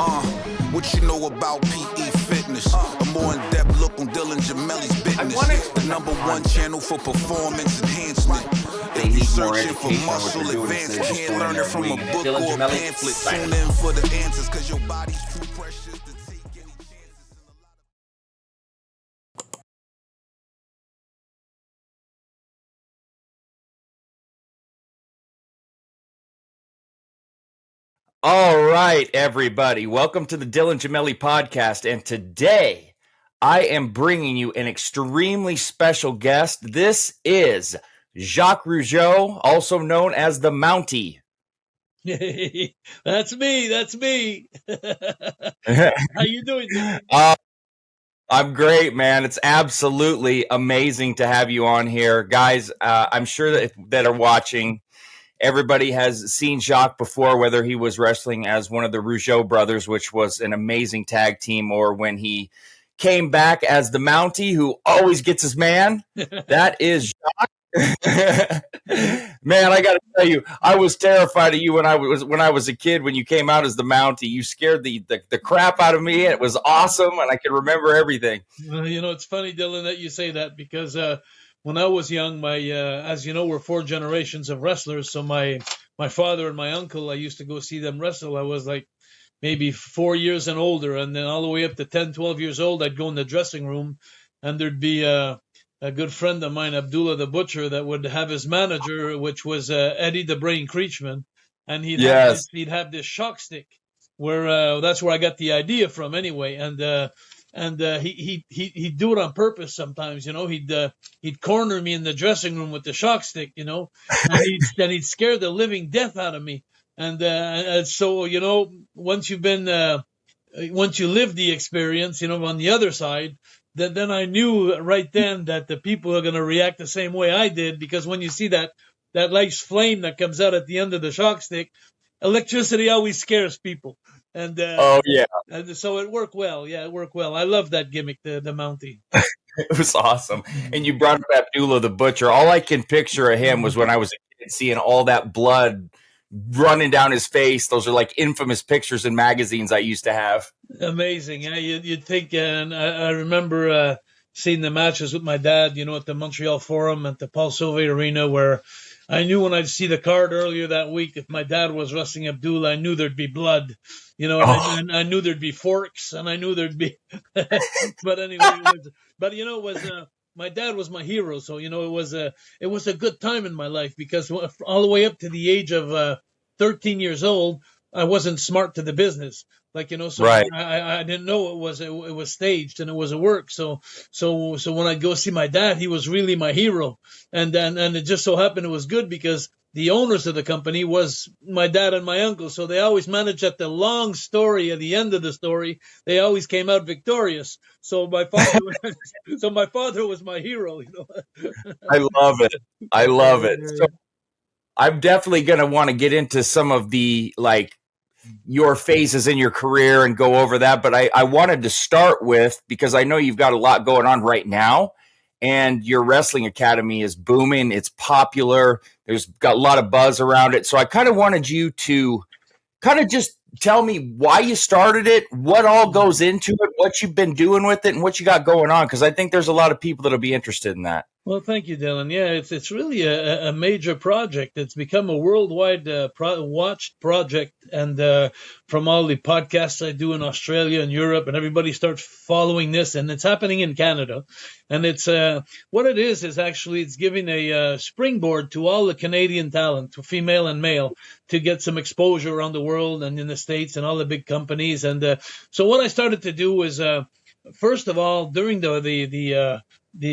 What you know about PE fitness? A more in-depth look on Dylan Gemelli's business. The #1 channel for performance enhancement. If you searching for muscle advancement, can't learn it from a book or a pamphlet. Tune in for the answers, cause your body's too precious to take any chances. All right, everybody. Welcome to the Dylan Gemelli podcast. And today I am bringing you an extremely special guest. This is Jacques Rougeau, also known as the Mountie. Hey, that's me. How you doing, Dylan? I'm great, man. It's absolutely amazing to have you on here. Guys, I'm sure that are watching, everybody has seen Jacques before, whether he was wrestling as one of the Rougeau brothers, which was an amazing tag team, or when he came back as the Mountie, who always gets his man. That is Jacques. Man, I got to tell you, I was terrified of you when I was a kid. When you came out as the Mountie, you scared the crap out of me. It was awesome, and I can remember everything. Well, it's funny, Dylan, that you say that, because when I was young, as you know, we're 4 generations of wrestlers. So my father and my uncle, I used to go see them wrestle. I was like maybe 4 years and older, and then all the way up to 10, 12 years old, I'd go in the dressing room, and there'd be a good friend of mine, Abdullah the Butcher, that would have his manager, which was Eddie the Brain Creechman, and he'd have this shock stick, where that's where I got the idea from anyway, and he'd do it on purpose sometimes, he'd corner me in the dressing room with the shock stick, and he'd scare the living death out of me, and so once you live the experience, on the other side. Then I knew right then that the people are going to react the same way I did, because when you see that nice flame that comes out at the end of the shock stick, electricity always scares people. And and so it worked well. Yeah, it worked well. I love that gimmick, the Mountie. It was awesome. And you brought up Abdullah the Butcher. All I can picture of him was when I was a kid, seeing all that blood running down his face. Those are like infamous pictures in magazines I used to have. Amazing. Yeah, you'd think, and I remember seeing the matches with my dad, at the Montreal Forum at the Paul Sauvé Arena, where I knew when I'd see the card earlier that week, if my dad was wrestling Abdullah, I knew there'd be blood, and I knew there'd be forks, and I knew there'd be, but anyway, my dad was my hero. So, it was a good time in my life, because all the way up to the age of 13 years old, I wasn't smart to the business. So right. I didn't know it was staged and it was a work. So when I go see my dad, he was really my hero. And it just so happened it was good, because the owners of the company was my dad and my uncle. So they always managed, at the long story, at the end of the story, they always came out victorious. So my father was my hero, I love it. So I'm definitely going to want to get into some of the, your phases in your career and go over that. But I wanted to start with, because I know you've got a lot going on right now, and your wrestling academy is booming. It's popular. There's got a lot of buzz around it. So I kind of wanted you to kind of just tell me why you started it, what all goes into it, what you've been doing with it, and what you got going on, because I think there's a lot of people that'll be interested in that. Well, thank you, Dylan. Yeah, it's really a major project. It's become a worldwide watched project, and from all the podcasts I do in Australia and Europe, and everybody starts following this, and it's happening in Canada. And it's what it is actually it's giving a springboard to all the Canadian talent, to female and male, to get some exposure around the world and in the States and all the big companies. And so what I started to do was, first of all, during the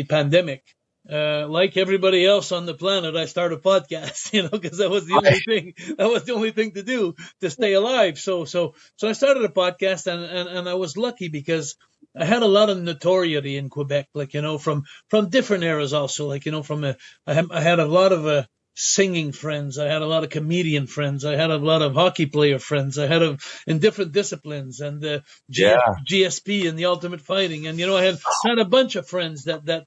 pandemic. Like everybody else on the planet, I started a podcast, because that was the only thing. That was the only thing to do to stay alive. So I started a podcast, and I was lucky, because I had a lot of notoriety in Quebec, from different eras also, I had a lot of singing friends. I had a lot of comedian friends. I had a lot of hockey player friends. I had in different disciplines, and GSP and the Ultimate Fighting, and I had a bunch of friends that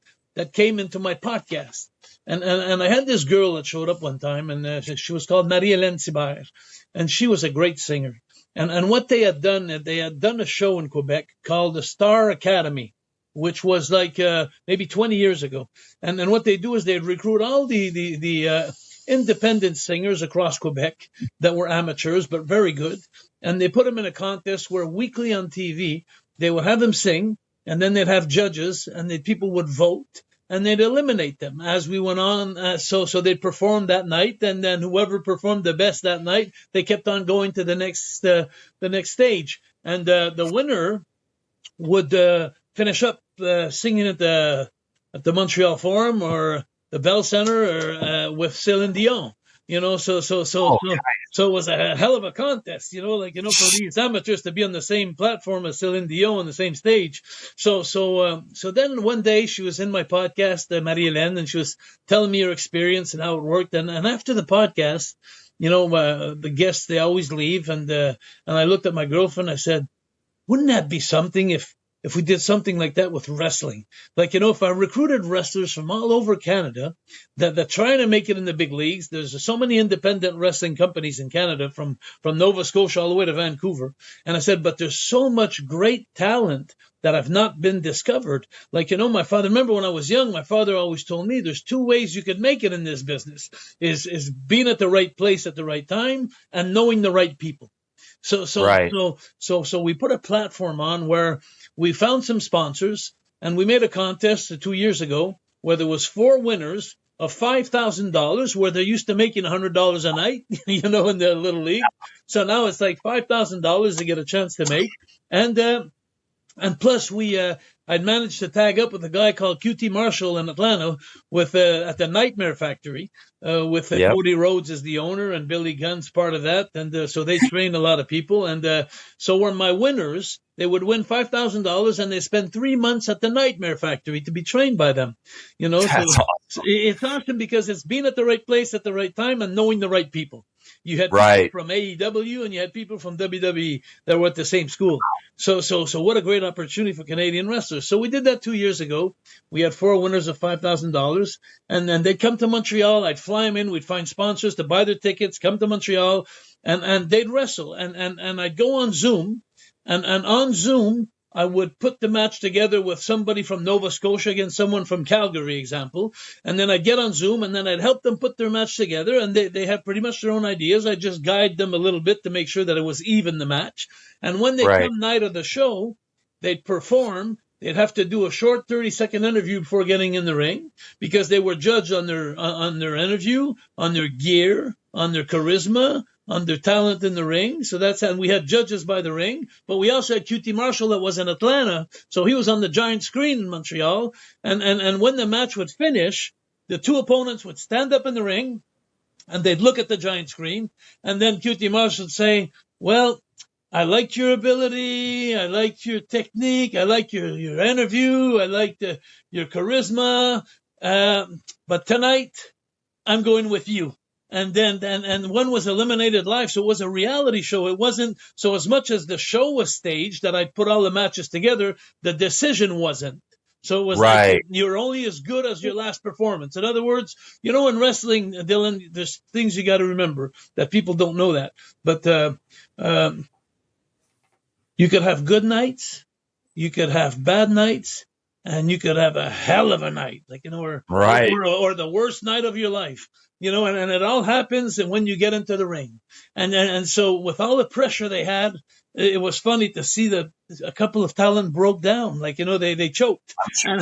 came into my podcast. And I had this girl that showed up one time, and she was called Marie-Hélène Thibert, and she was a great singer. And what they had done a show in Quebec called the Star Academy, which was like maybe 20 years ago. And what they do is they'd recruit all the independent singers across Quebec that were amateurs but very good, and they put them in a contest where weekly on TV they would have them sing, and then they'd have judges, and the people would vote, and they'd eliminate them as we went on. So they'd perform that night, and then whoever performed the best that night, they kept on going to the next stage, and the winner would finish up singing at the Montreal Forum or the Bell Center or with Céline Dion. So it was a hell of a contest, for these amateurs to be on the same platform as Céline Dion on the same stage. So then one day she was in my podcast, Marie-Hélène, and she was telling me her experience and how it worked. And after the podcast, the guests, they always leave. And I looked at my girlfriend. I said, wouldn't that be something if we did something like that with wrestling? Like, if I recruited wrestlers from all over Canada that trying to make it in the big leagues. There's so many independent wrestling companies in Canada, from Nova Scotia all the way to Vancouver. And I said, but there's so much great talent that have not been discovered. Like, my father, remember when I was young, my father always told me there's two ways you could make it in this business, is being at the right place at the right time and knowing the right people. So we put a platform on where we found some sponsors, and we made a contest 2 years ago where there was 4 winners of $5,000, where they're used to making $100 a night, in the little league. So now it's like $5,000 to get a chance to make. And plus I'd managed to tag up with a guy called QT Marshall in Atlanta at the Nightmare Factory, with Cody Rhodes as the owner and Billy Gunn's part of that. And so they train a lot of people. And so were my winners. They would win $5,000, and they spend 3 months at the Nightmare Factory to be trained by them. That's awesome. It's awesome because it's being at the right place at the right time and knowing the right people. You had people from AEW and you had people from WWE that were at the same school. So what a great opportunity for Canadian wrestlers. So we did that 2 years ago. We had 4 winners of $5,000, and then they'd come to Montreal. I'd fly them in. We'd find sponsors to buy their tickets, come to Montreal, and they'd wrestle. And I'd go on Zoom, and on Zoom, I would put the match together with somebody from Nova Scotia against someone from Calgary, example. And then I'd get on Zoom, and then I'd help them put their match together. And they have pretty much their own ideas. I just guide them a little bit to make sure that it was even, the match. And when they come night of the show, they'd perform. They'd have to do a short 30-second interview before getting in the ring, because they were judged on their interview, on their gear, on their charisma, on their talent in the ring. So and we had judges by the ring, but we also had QT Marshall that was in Atlanta. So he was on the giant screen in Montreal. And when the match would finish, the 2 opponents would stand up in the ring and they'd look at the giant screen. And then QT Marshall would say, well, I liked your ability. I liked your technique. I liked your interview. I liked your charisma. But tonight I'm going with you. And one was eliminated live, so it was a reality show. It wasn't, so as much as the show was staged, that I put all the matches together, the decision wasn't. So it was like, you're only as good as your last performance. In other words, in wrestling, Dylan, there's things you got to remember that people don't know that. But you could have good nights, you could have bad nights, and you could have a hell of a night, or the worst night of your life. And it all happens when you get into the ring. And so with all the pressure they had, it was funny to see a couple of talent broke down. They choked. And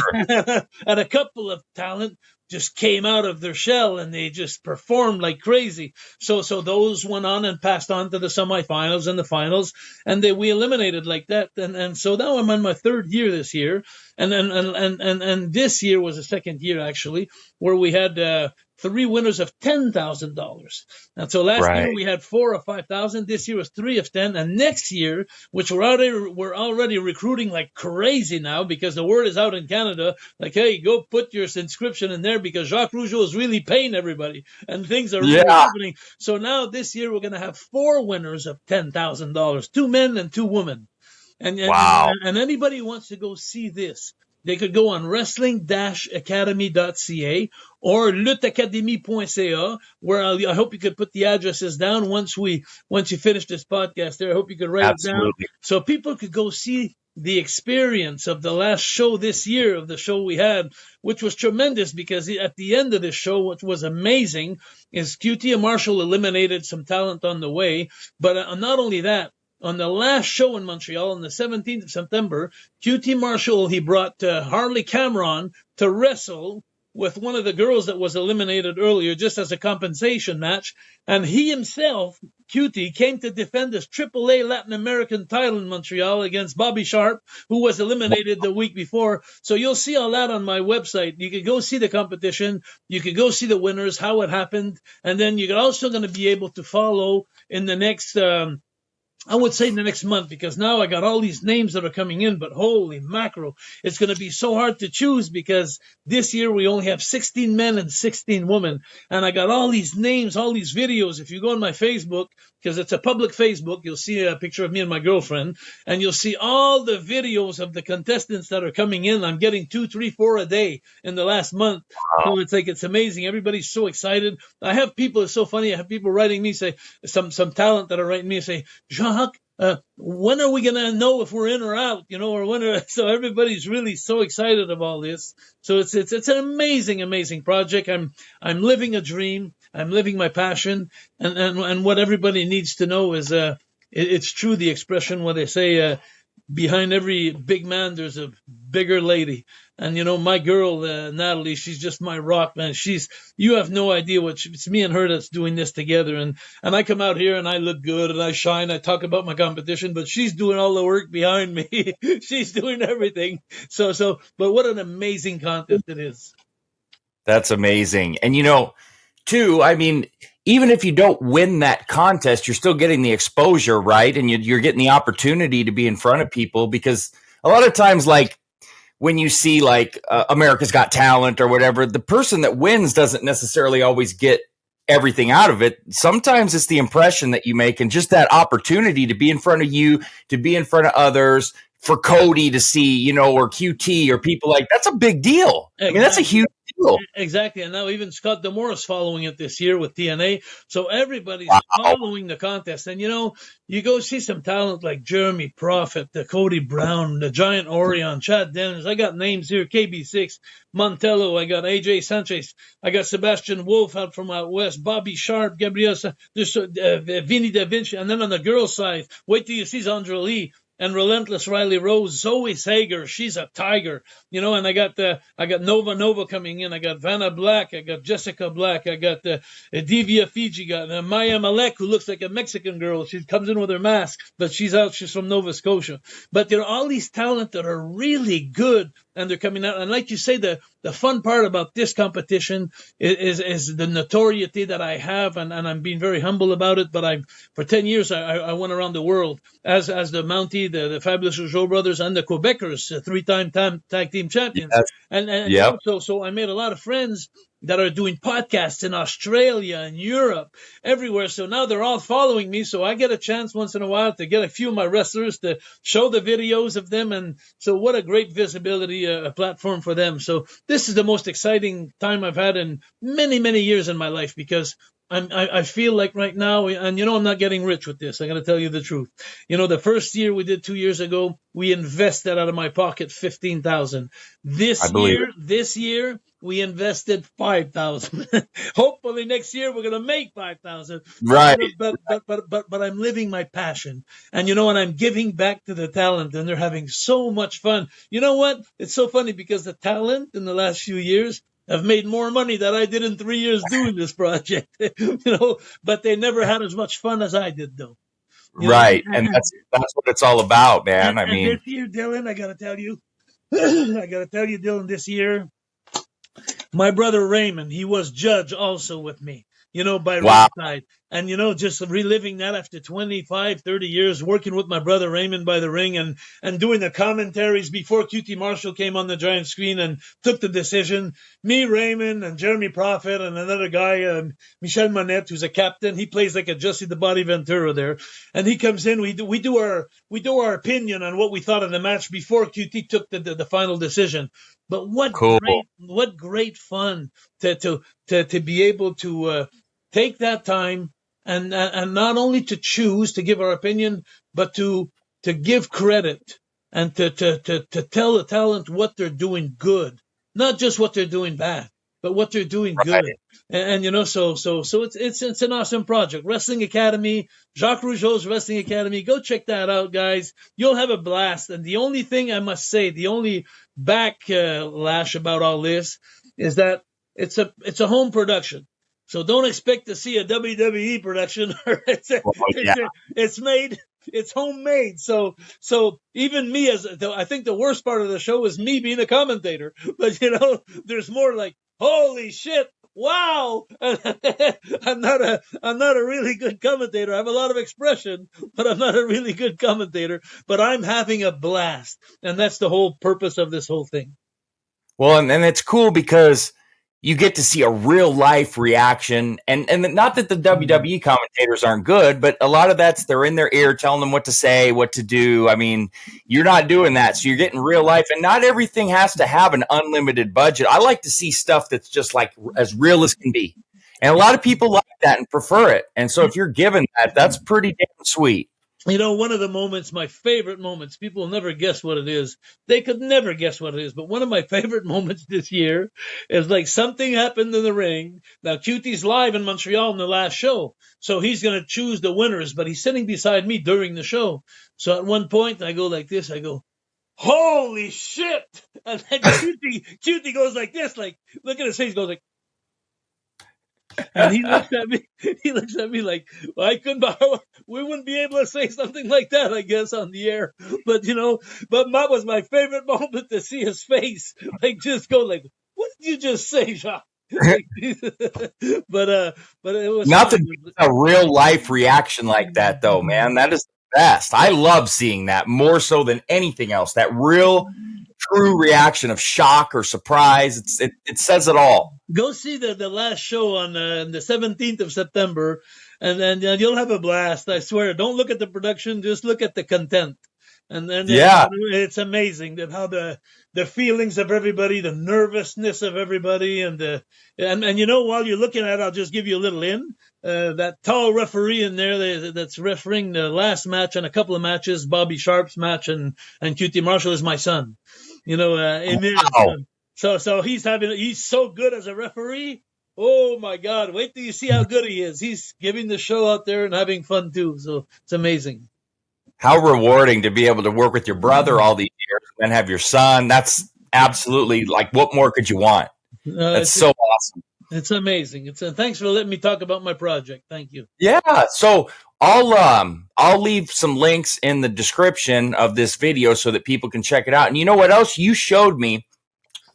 a couple of talent just came out of their shell and they just performed like crazy. So those went on and passed on to the semifinals and the finals, and we eliminated like that. And so now I'm on my 3rd year this year. And this year was the 2nd year, actually, where we had 3 winners of $10,000. And so last year we had 4 of 5,000. This year was 3 of 10. And next year, which we're already recruiting like crazy now, because the word is out in Canada, like, hey, go put your inscription in there, because Jacques Rougeau is really paying everybody and things are really happening. So now this year we're going to have 4 winners of $10,000, 2 men and 2 women. And anybody who wants to go see this, they could go on wrestling-academie.ca or lutteacademie.ca, where I hope you could put the addresses down once you finish this podcast there. I hope you could write it down so people could go see the experience of the last show this year, of the show we had, which was tremendous, because at the end of the show, what was amazing is QT and Marshall eliminated some talent on the way. But not only that, on the last show in Montreal on the 17th of September, QT Marshall, he brought Harley Cameron to wrestle with one of the girls that was eliminated earlier, just as a compensation match. And he himself, QT, came to defend his AAA Latin American title in Montreal against Bobby Sharp, who was eliminated the week before. So you'll see all that on my website. You can go see the competition. You can go see the winners, how it happened. And then you're also going to be able to follow in the next I would say the next month, because now I got all these names that are coming in, but holy mackerel, it's going to be so hard to choose, because this year we only have 16 men and 16 women. And I got all these names, all these videos. If you go on my Facebook, because it's a public Facebook, you'll see a picture of me and my girlfriend, and you'll see all the videos of the contestants that are coming in. I'm getting 2, 3, 4 a day in the last month. So it's amazing. Everybody's so excited. I have people, it's so funny. I have people writing me, say, some talent that are writing me, say, Jacques, when are we going to know if we're in or out, or when so everybody's really so excited of all this. So it's an amazing project. I'm living a dream. I'm living my passion. And what everybody needs to know is, it's true, the expression where they say, behind every big man, there's a bigger lady. And, my girl, Natalie, she's just my rock, man. You have no idea it's me and her that's doing this together. And I come out here and I look good and I shine. I talk about my competition, but she's doing all the work behind me. She's doing everything. But what an amazing contest it is. That's amazing. And, too, I mean, even if you don't win that contest, you're still getting the exposure, right? And you're getting the opportunity to be in front of people, because a lot of times, like, when you see America's Got Talent or whatever, the person that wins doesn't necessarily always get everything out of it. Sometimes it's the impression that you make, and just that opportunity to be in front of you, to be in front of others, for Cody to see, or QT or people that's a big deal. Exactly. I mean, that's a huge deal. Exactly. And now even Scott Demore following it this year with TNA. So everybody's following the contest. And, you go see some talent like Jeremy Prophet, the Cody Brown, the Giant Orion, Chad Dennis. I got names here, KB6, Montello. I got AJ Sanchez. I got Sebastian Wolf out from out west, Bobby Sharp, Gabriel, there's Vinny Da Vinci. And then on the girls' side, wait till you see Zandra Lee and Relentless Riley Rose, Zoe Sager, she's a tiger, and I got Nova coming in, I got Vanna Black, I got Jessica Black, I got Divya Fiji, got Maya Malek, who looks like a Mexican girl. She comes in with her mask, but she's from Nova Scotia. But there are all these talent that are really good, and they're coming out. And like you say, the fun part about this competition is the notoriety that I have, and I'm being very humble about it. But for 10 years, I went around the world as the Mountie, the fabulous Rougeau brothers, and the Quebecers, 3-time tag team champions. Yes. And yep. So I made a lot of friends that are doing podcasts in Australia and Europe, everywhere. So now they're all following me. So I get a chance once in a while to get a few of my wrestlers to show the videos of them. And so what a great visibility, a platform for them. So this is the most exciting time I've had in many, many years in my life, because I feel like right now, and I'm not getting rich with this. I got to tell you the truth. The first year we did 2 years ago, we invested out of my pocket $15,000. This year we invested $5,000. Hopefully next year we're gonna make $5,000. Right. But I'm living my passion, and and I'm giving back to the talent, and they're having so much fun. You know what? It's so funny, because the talent in the last few years have made more money than I did in 3 years doing this project. But they never had as much fun as I did, though. Right, and that's what it's all about, man. I mean, this year, Dylan, I gotta tell you, Dylan, this year, my brother Raymond, he was judge also with me, by ringside. And, just reliving that after 25, 30 years, working with my brother Raymond by the ring and doing the commentaries before QT Marshall came on the giant screen and took the decision. Me, Raymond, and Jeremy Prophet, and another guy, Michel Monette, who's a captain. He plays like a Jesse the Body Ventura there. And he comes in. We do our opinion on what we thought of the match before QT took the final decision. But what great fun to be able to take that time. And not only to choose to give our opinion, but to give credit and to tell the talent what they're doing good, not just what they're doing bad, but what they're doing good. And so it's an awesome project. Wrestling Academy, Jacques Rougeau's Wrestling Academy. Go check that out, guys. You'll have a blast. And the only thing I must say, the only backlash about all this is that it's a home production. So don't expect to see a WWE production. It's homemade. So even me I think the worst part of the show is me being a commentator. But there's more like, holy shit, wow. I'm not a really good commentator. I have a lot of expression, but I'm not a really good commentator. But I'm having a blast, and that's the whole purpose of this whole thing. Well, and it's cool because you get to see a real life reaction, and not that the WWE commentators aren't good, but a lot of that's they're in their ear telling them what to say, what to do. I mean, you're not doing that, so you're getting real life, and not everything has to have an unlimited budget. I like to see stuff that's just like as real as can be, and a lot of people like that and prefer it. And so if you're given that, that's pretty damn sweet. One of the moments, my favorite moments, people will never guess what it is. They could never guess what it is. But one of my favorite moments this year is like something happened in the ring. Now, QT's live in Montreal in the last show. So he's going to choose the winners, but he's sitting beside me during the show. So at one point, I go like this. I go, holy shit. And then QT goes like this, like, look at his face, goes like, and he looks at me like, well, we wouldn't be able to say something like that, I guess, on the air. But, but that was my favorite moment to see his face, like, just go like, what did you just say, Jacques? But it was nothing a real life reaction like that, though, man. That is the best. I love seeing that more so than anything else. That real, true reaction of shock or surprise. It says it all. Go see the last show on the 17th of September, and then you'll have a blast. I swear. Don't look at the production; just look at the content. And then it's amazing that how the feelings of everybody, the nervousness of everybody, and while you're looking at it, I'll just give you a little in. That tall referee in there that's refereeing the last match and a couple of matches, Bobby Sharp's match and QT Marshall is my son. Wow. So he's so good as a referee. Oh my God! Wait till you see how good he is. He's giving the show out there and having fun too. So it's amazing. How rewarding to be able to work with your brother all these years and have your son. That's absolutely like, what more could you want? That's so awesome. It's amazing. Thanks for letting me talk about my project. Thank you. Yeah. So I'll leave some links in the description of this video so that people can check it out. And you know what else you showed me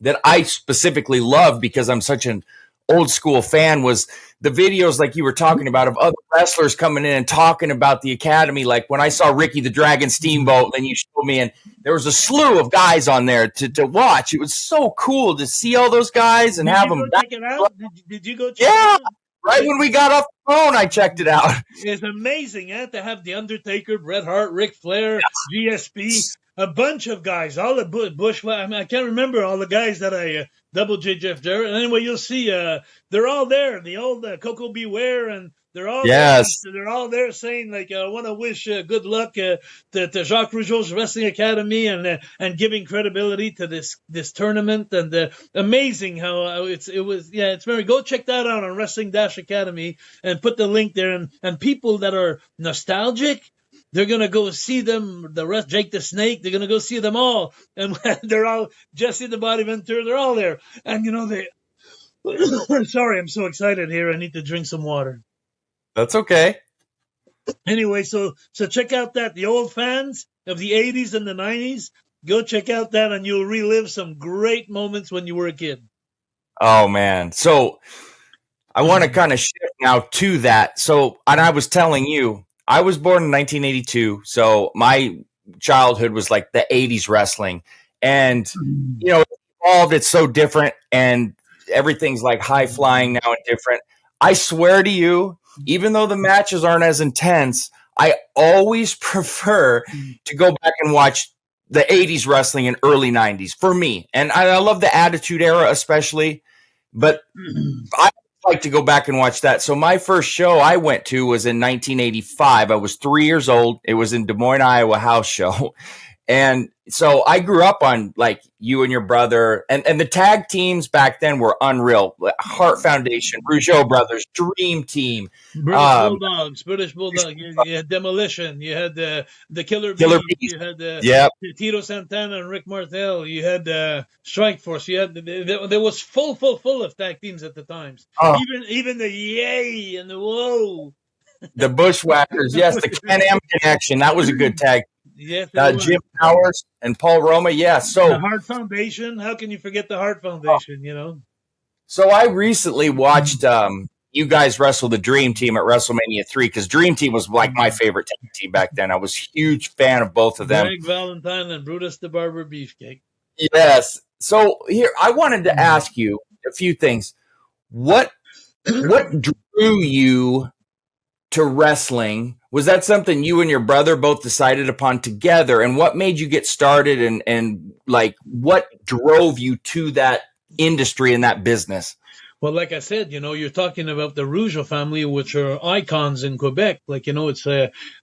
that I specifically love because I'm such an old school fan was the videos like you were talking about of other wrestlers coming in and talking about the academy. Like when I saw Ricky the Dragon Steamboat, then you showed me, and there was a slew of guys on there to watch. It was so cool to see all those guys and have them. Check it out? Did you go check it out? Right when we got off the phone, I checked it out. It's amazing, to have The Undertaker, Bret Hart, Ric Flair, GSP, a bunch of guys, all the Bush. I can't remember all the guys that I Double J Jeff Jarrett. And anyway, you'll see they're all there. The old Coco Beware, and they're all they're all there saying like, I want to wish good luck to Jacques Rougeau's Wrestling Academy and giving credibility to this tournament, and amazing how it's very. Go check that out on Wrestling-Academy and put the link there, and people that are nostalgic, they're going to go see them, the rest, Jake the Snake, they're going to go see them all. And they're all, Jesse the Body Ventura, they're all there. And, sorry, I'm so excited here. I need to drink some water. That's okay. Anyway, so check out the old fans of the 80s and the 90s. Go check out that, and you'll relive some great moments when you were a kid. Oh, man. So I want to kind of shift now to that. So, and I was telling you, I was born in 1982. So my childhood was like the 80s wrestling. And, you know, it's evolved. It's so different. And everything's like high flying now and different. I swear to you, even though the matches aren't as intense, I always prefer to go back and watch the 80s wrestling and early 90s for me. And I love the Attitude Era especially, but I like to go back and watch that. So my first show I went to was in 1985. I was 3 years old. It was in Des Moines, Iowa house show. And so I grew up on like you and your brother, and the tag teams back then were unreal. Heart Foundation, Rougeau Brothers, Dream Team, British Bulldogs. You had Demolition. You had the Killer Bees. You had Tito Santana and Rick Martel. You had Strike Force. You had there was full of tag teams at the times. Even the Yay and the Whoa. The Bushwhackers. Yes, the Can-Am Connection. That was a good tag. Yes, Jim Powers and Paul Roma. Yeah. So the Heart Foundation. How can you forget the Heart Foundation? You know. So I recently watched you guys wrestle the Dream Team at WrestleMania 3 because Dream Team was like my favorite tag team back then. I was a huge fan of both of them. Greg Valentine and Brutus the Barber Beefcake. Yes. So here I wanted to ask you a few things. What drew you to wrestling? Was that something you and your brother both decided upon together? And what made you get started and like what drove you to that industry and that business? Well, like I said, you know, you're talking about the Rougeau family, which are icons in Quebec. Like, you know, it's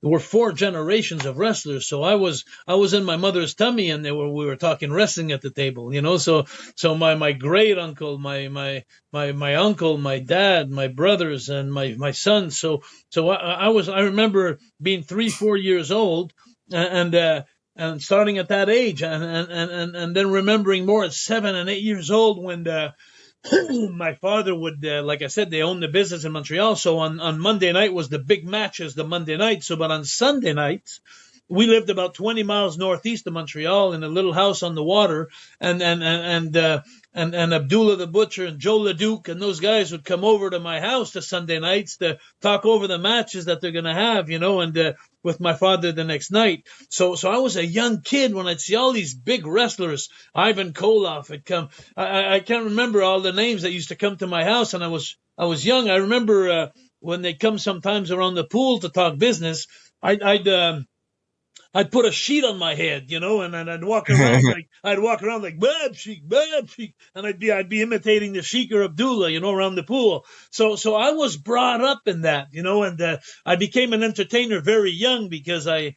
we're 4 generations of wrestlers. So I was in my mother's tummy, and we were talking wrestling at the table. You know, so my great uncle, my uncle, my dad, my brothers, and my son. So I remember being 3-4 years old, and starting at that age, and then remembering more at 7 and 8 years old when my father would, like I said, they owned the business in Montreal. So on Monday night was the big matches, the Monday night. So, but on Sunday nights, we lived about 20 miles northeast of Montreal in a little house on the water, and Abdullah the Butcher and Joe LeDuc and those guys would come over to my house the Sunday nights to talk over the matches that they're going to have, you know, and with my father the next night. So I was a young kid when I'd see all these big wrestlers. Ivan Koloff had come. I can't remember all the names that used to come to my house, and I was young. I remember when they'd come sometimes around the pool to talk business, I'd put a sheet on my head, you know, and I'd walk around like Bab Sheik, and I'd be imitating the Sheik or Abdullah, you know, around the pool. So I was brought up in that, you know, and I became an entertainer very young because I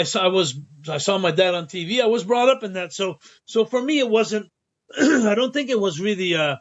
saw my dad on TV. I was brought up in that. So for me, it wasn't. I don't think it was really a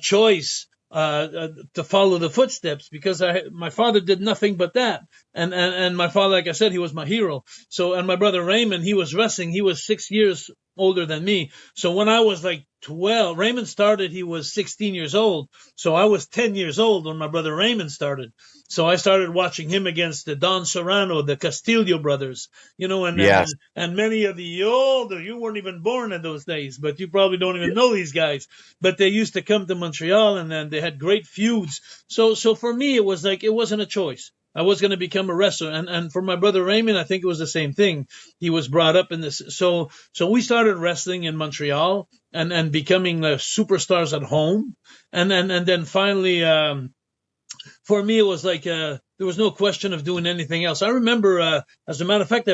choice to follow the footsteps, because my father did nothing but that, and my father, like I said, he was my hero. So, and my brother Raymond, he was wrestling. He was 6 years older than me. So when I was like 12, Raymond started, he was 16 years old. So I was 10 years old when my brother Raymond started. So I started watching him against the Don Serrano, the Castillo brothers, you know, and many of the older, you weren't even born in those days, but you probably don't even know these guys. But they used to come to Montreal, and then they had great feuds. So for me, it was like, it wasn't a choice. I was going to become a wrestler. And for my brother Raymond, I think it was the same thing. He was brought up in this. So we started wrestling in Montreal and becoming superstars at home. And then finally, for me, it was like there was no question of doing anything else. I remember, as a matter of fact,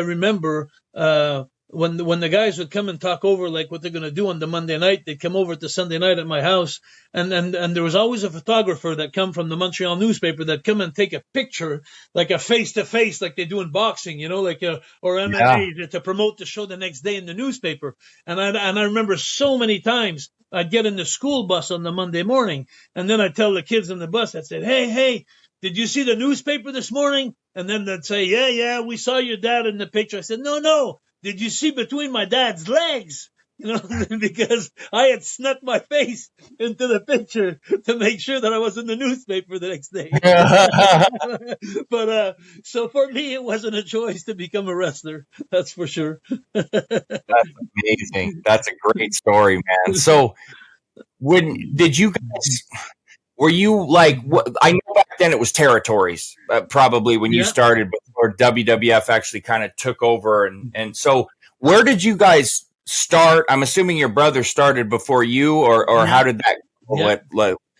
when the guys would come and talk over like what they're going to do on the Monday night, they'd come over to Sunday night at my house, and there was always a photographer that come from the Montreal newspaper that come and take a picture, like a face-to-face, like they do in boxing, you know, like or MMA, to promote the show the next day in the newspaper. And I remember so many times I'd get in the school bus on the Monday morning, and then I'd tell the kids on the bus, I'd say, hey, did you see the newspaper this morning? And then they'd say, yeah, we saw your dad in the picture. I said, no. Did you see between my dad's legs? You know, because I had snuck my face into the picture to make sure that I was in the newspaper the next day. But so for me, it wasn't a choice to become a wrestler. That's for sure. That's amazing. That's a great story, man. So did you guys, were you like, I know back then it was territories, probably when you started before WWF actually kind of took over. And so where did you guys start? I'm assuming your brother started before you, or how did that go,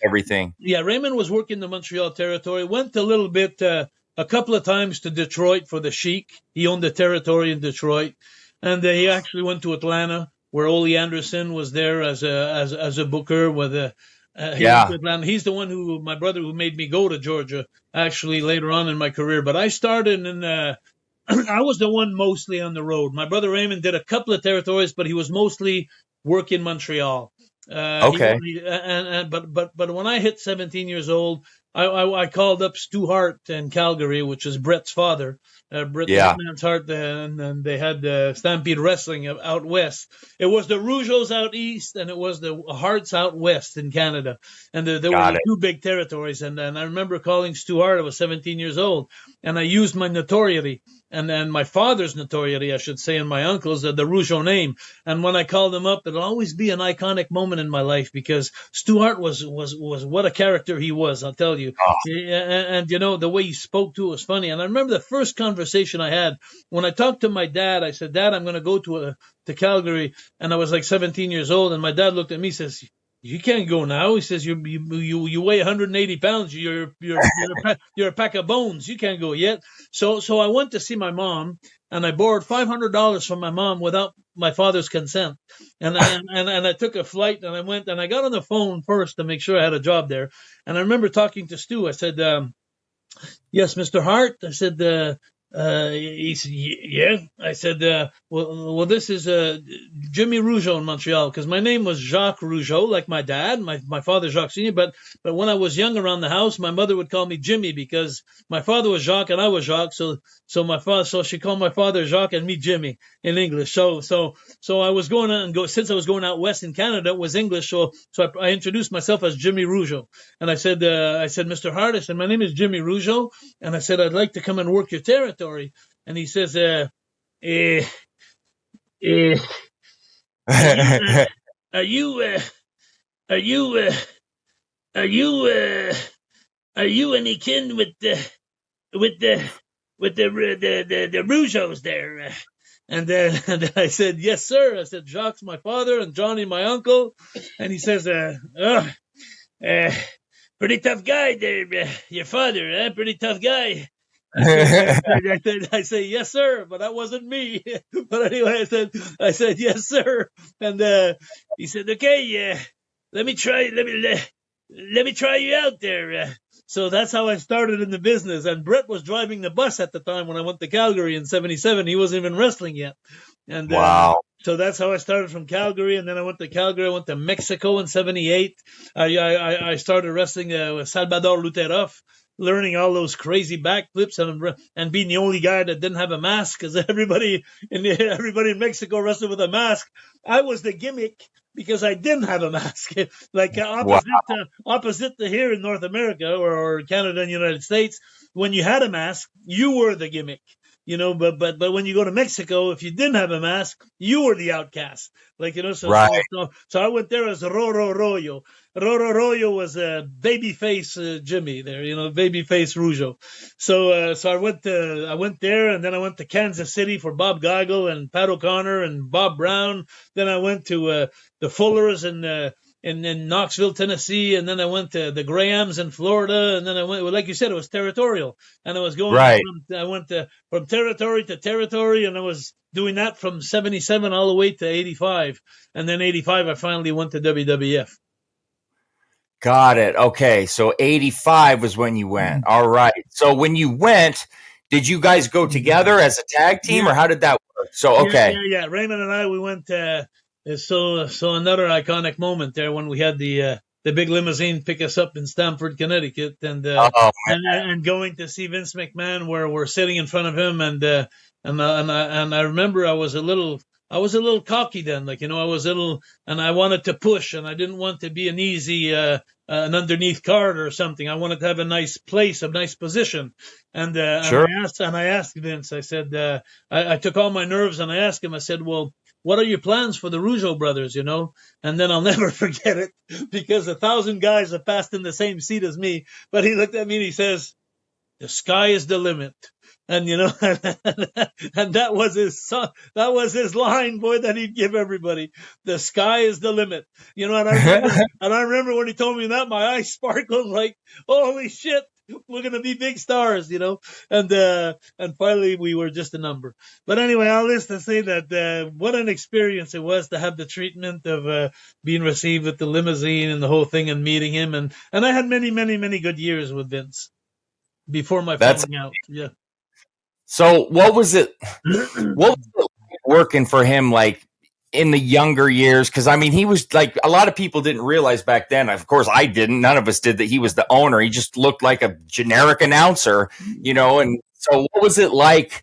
everything? Yeah, Raymond was working the Montreal territory, went a little bit, a couple of times to Detroit for the Sheik. He owned the territory in Detroit. And he actually went to Atlanta, where Ole Anderson was there as a booker with he's the one my brother who made me go to Georgia actually later on in my career. But I started I was the one mostly on the road. My brother Raymond did a couple of territories, but he was mostly working Montreal. But when I hit 17 years old, I called up Stu Hart in Calgary, which is Brett's father. Brett Man's Hart, and they had Stampede Wrestling out west. It was the Rougeaus out east, and it was the Harts out west in Canada. And there were the two big territories. And I remember calling Stu Hart. I was 17 years old, and I used my notoriety and my father's notoriety, I should say, and my uncle's, the Rougeau name. And when I called him up, it'll always be an iconic moment in my life because Stu Hart was what a character he was, I'll tell you. Oh. And the way he spoke to it was funny. And I remember the first conversation I had when I talked to my dad. I said, "Dad, I'm going to go to Calgary," and I was like 17 years old. And my dad looked at me and says, "You can't go now." He says, "You weigh 180 pounds. You're a pack of bones. You can't go yet." So I went to see my mom, and I borrowed $500 from my mom without my father's consent. And I took a flight, and I went, and I got on the phone first to make sure I had a job there. And I remember talking to Stu. I said, "Yes, Mr. Hart." I said, he said, "Yeah." I said, well, this is Jimmy Rougeau in Montreal, because my name was Jacques Rougeau, like my dad, my father Jacques Senior. But when I was young around the house, my mother would call me Jimmy because my father was Jacques and I was Jacques. So she called my father Jacques and me Jimmy in English. So I was since I was going out west in Canada, it was English. So I introduced myself as Jimmy Rougeau, and I said, "Mr. Hart," I said, "my name is Jimmy Rougeau, and I said I'd like to come and work your territory." And he says, "Are you any kin with the Rougeaus there?" And I said, "Yes, sir." I said, "Jacques, my father, and Johnny, my uncle." And he says, "Pretty tough guy there, your father, pretty tough guy." I say, "Yes, sir," but that wasn't me. But anyway, I said, "Yes, sir." And he said, "Okay, let me try you out there." So that's how I started in the business. And Brett was driving the bus at the time when I went to Calgary in '77. He wasn't even wrestling yet. And wow. So that's how I started from Calgary. And then I went to Calgary. I went to Mexico in '78. I started wrestling with Salvador Luterov, learning all those crazy backflips and being the only guy that didn't have a mask, because everybody in Mexico wrestled with a mask. I was the gimmick because I didn't have a mask. Like opposite to here in North America or Canada and United States, when you had a mask, you were the gimmick. But when you go to Mexico, if you didn't have a mask, you were the outcast. So I went there as Roro Royo. Roro Royo was a babyface Jimmy there, babyface Rougeau. So I went there, and then I went to Kansas City for Bob Geigel and Pat O'Connor and Bob Brown. Then I went to the Fullers in Knoxville, Tennessee, and then I went to the Grahams in Florida, and then I went, like you said, it was territorial, and I was going I went from territory to territory, and I was doing that from 77 all the way to 85, and then 85 I finally went to WWF. Got it. Okay, so 85 was when you went. All right. So when you went, did you guys go together as a tag team, or how did that work? So okay, yeah. Raymond and I, we went. So another iconic moment there when we had the big limousine pick us up in Stamford, Connecticut, and going to see Vince McMahon, where we're sitting in front of him, and I remember I was a little cocky then, I was a little, and I wanted to push, and I didn't want to be an easy an underneath card or something. I wanted to have a nice place, a nice position, and sure. I asked Vince. I said, I took all my nerves, and I asked him. I said, "Well, what are your plans for the Rougeau brothers, you know? And then I'll never forget it because 1,000 guys have passed in the same seat as me. But he looked at me and he says, the sky is the limit. And, you know, and that was his line, boy, that he'd give everybody. The sky is the limit. You know, and I remember when he told me that, my eyes sparkled like, holy shit, we're going to be big stars, you know. And finally we were just a number. But anyway, all this to say that what an experience it was to have the treatment of being received with the limousine and the whole thing and meeting him. And I had many, many, many good years with Vince before my falling out. Yeah. So what was it working for him, like in the younger years? Because I mean, he was like, a lot of people didn't realize back then. Of course, I didn't. None of us did, that he was the owner. He just looked like a generic announcer, you know. And so, what was it like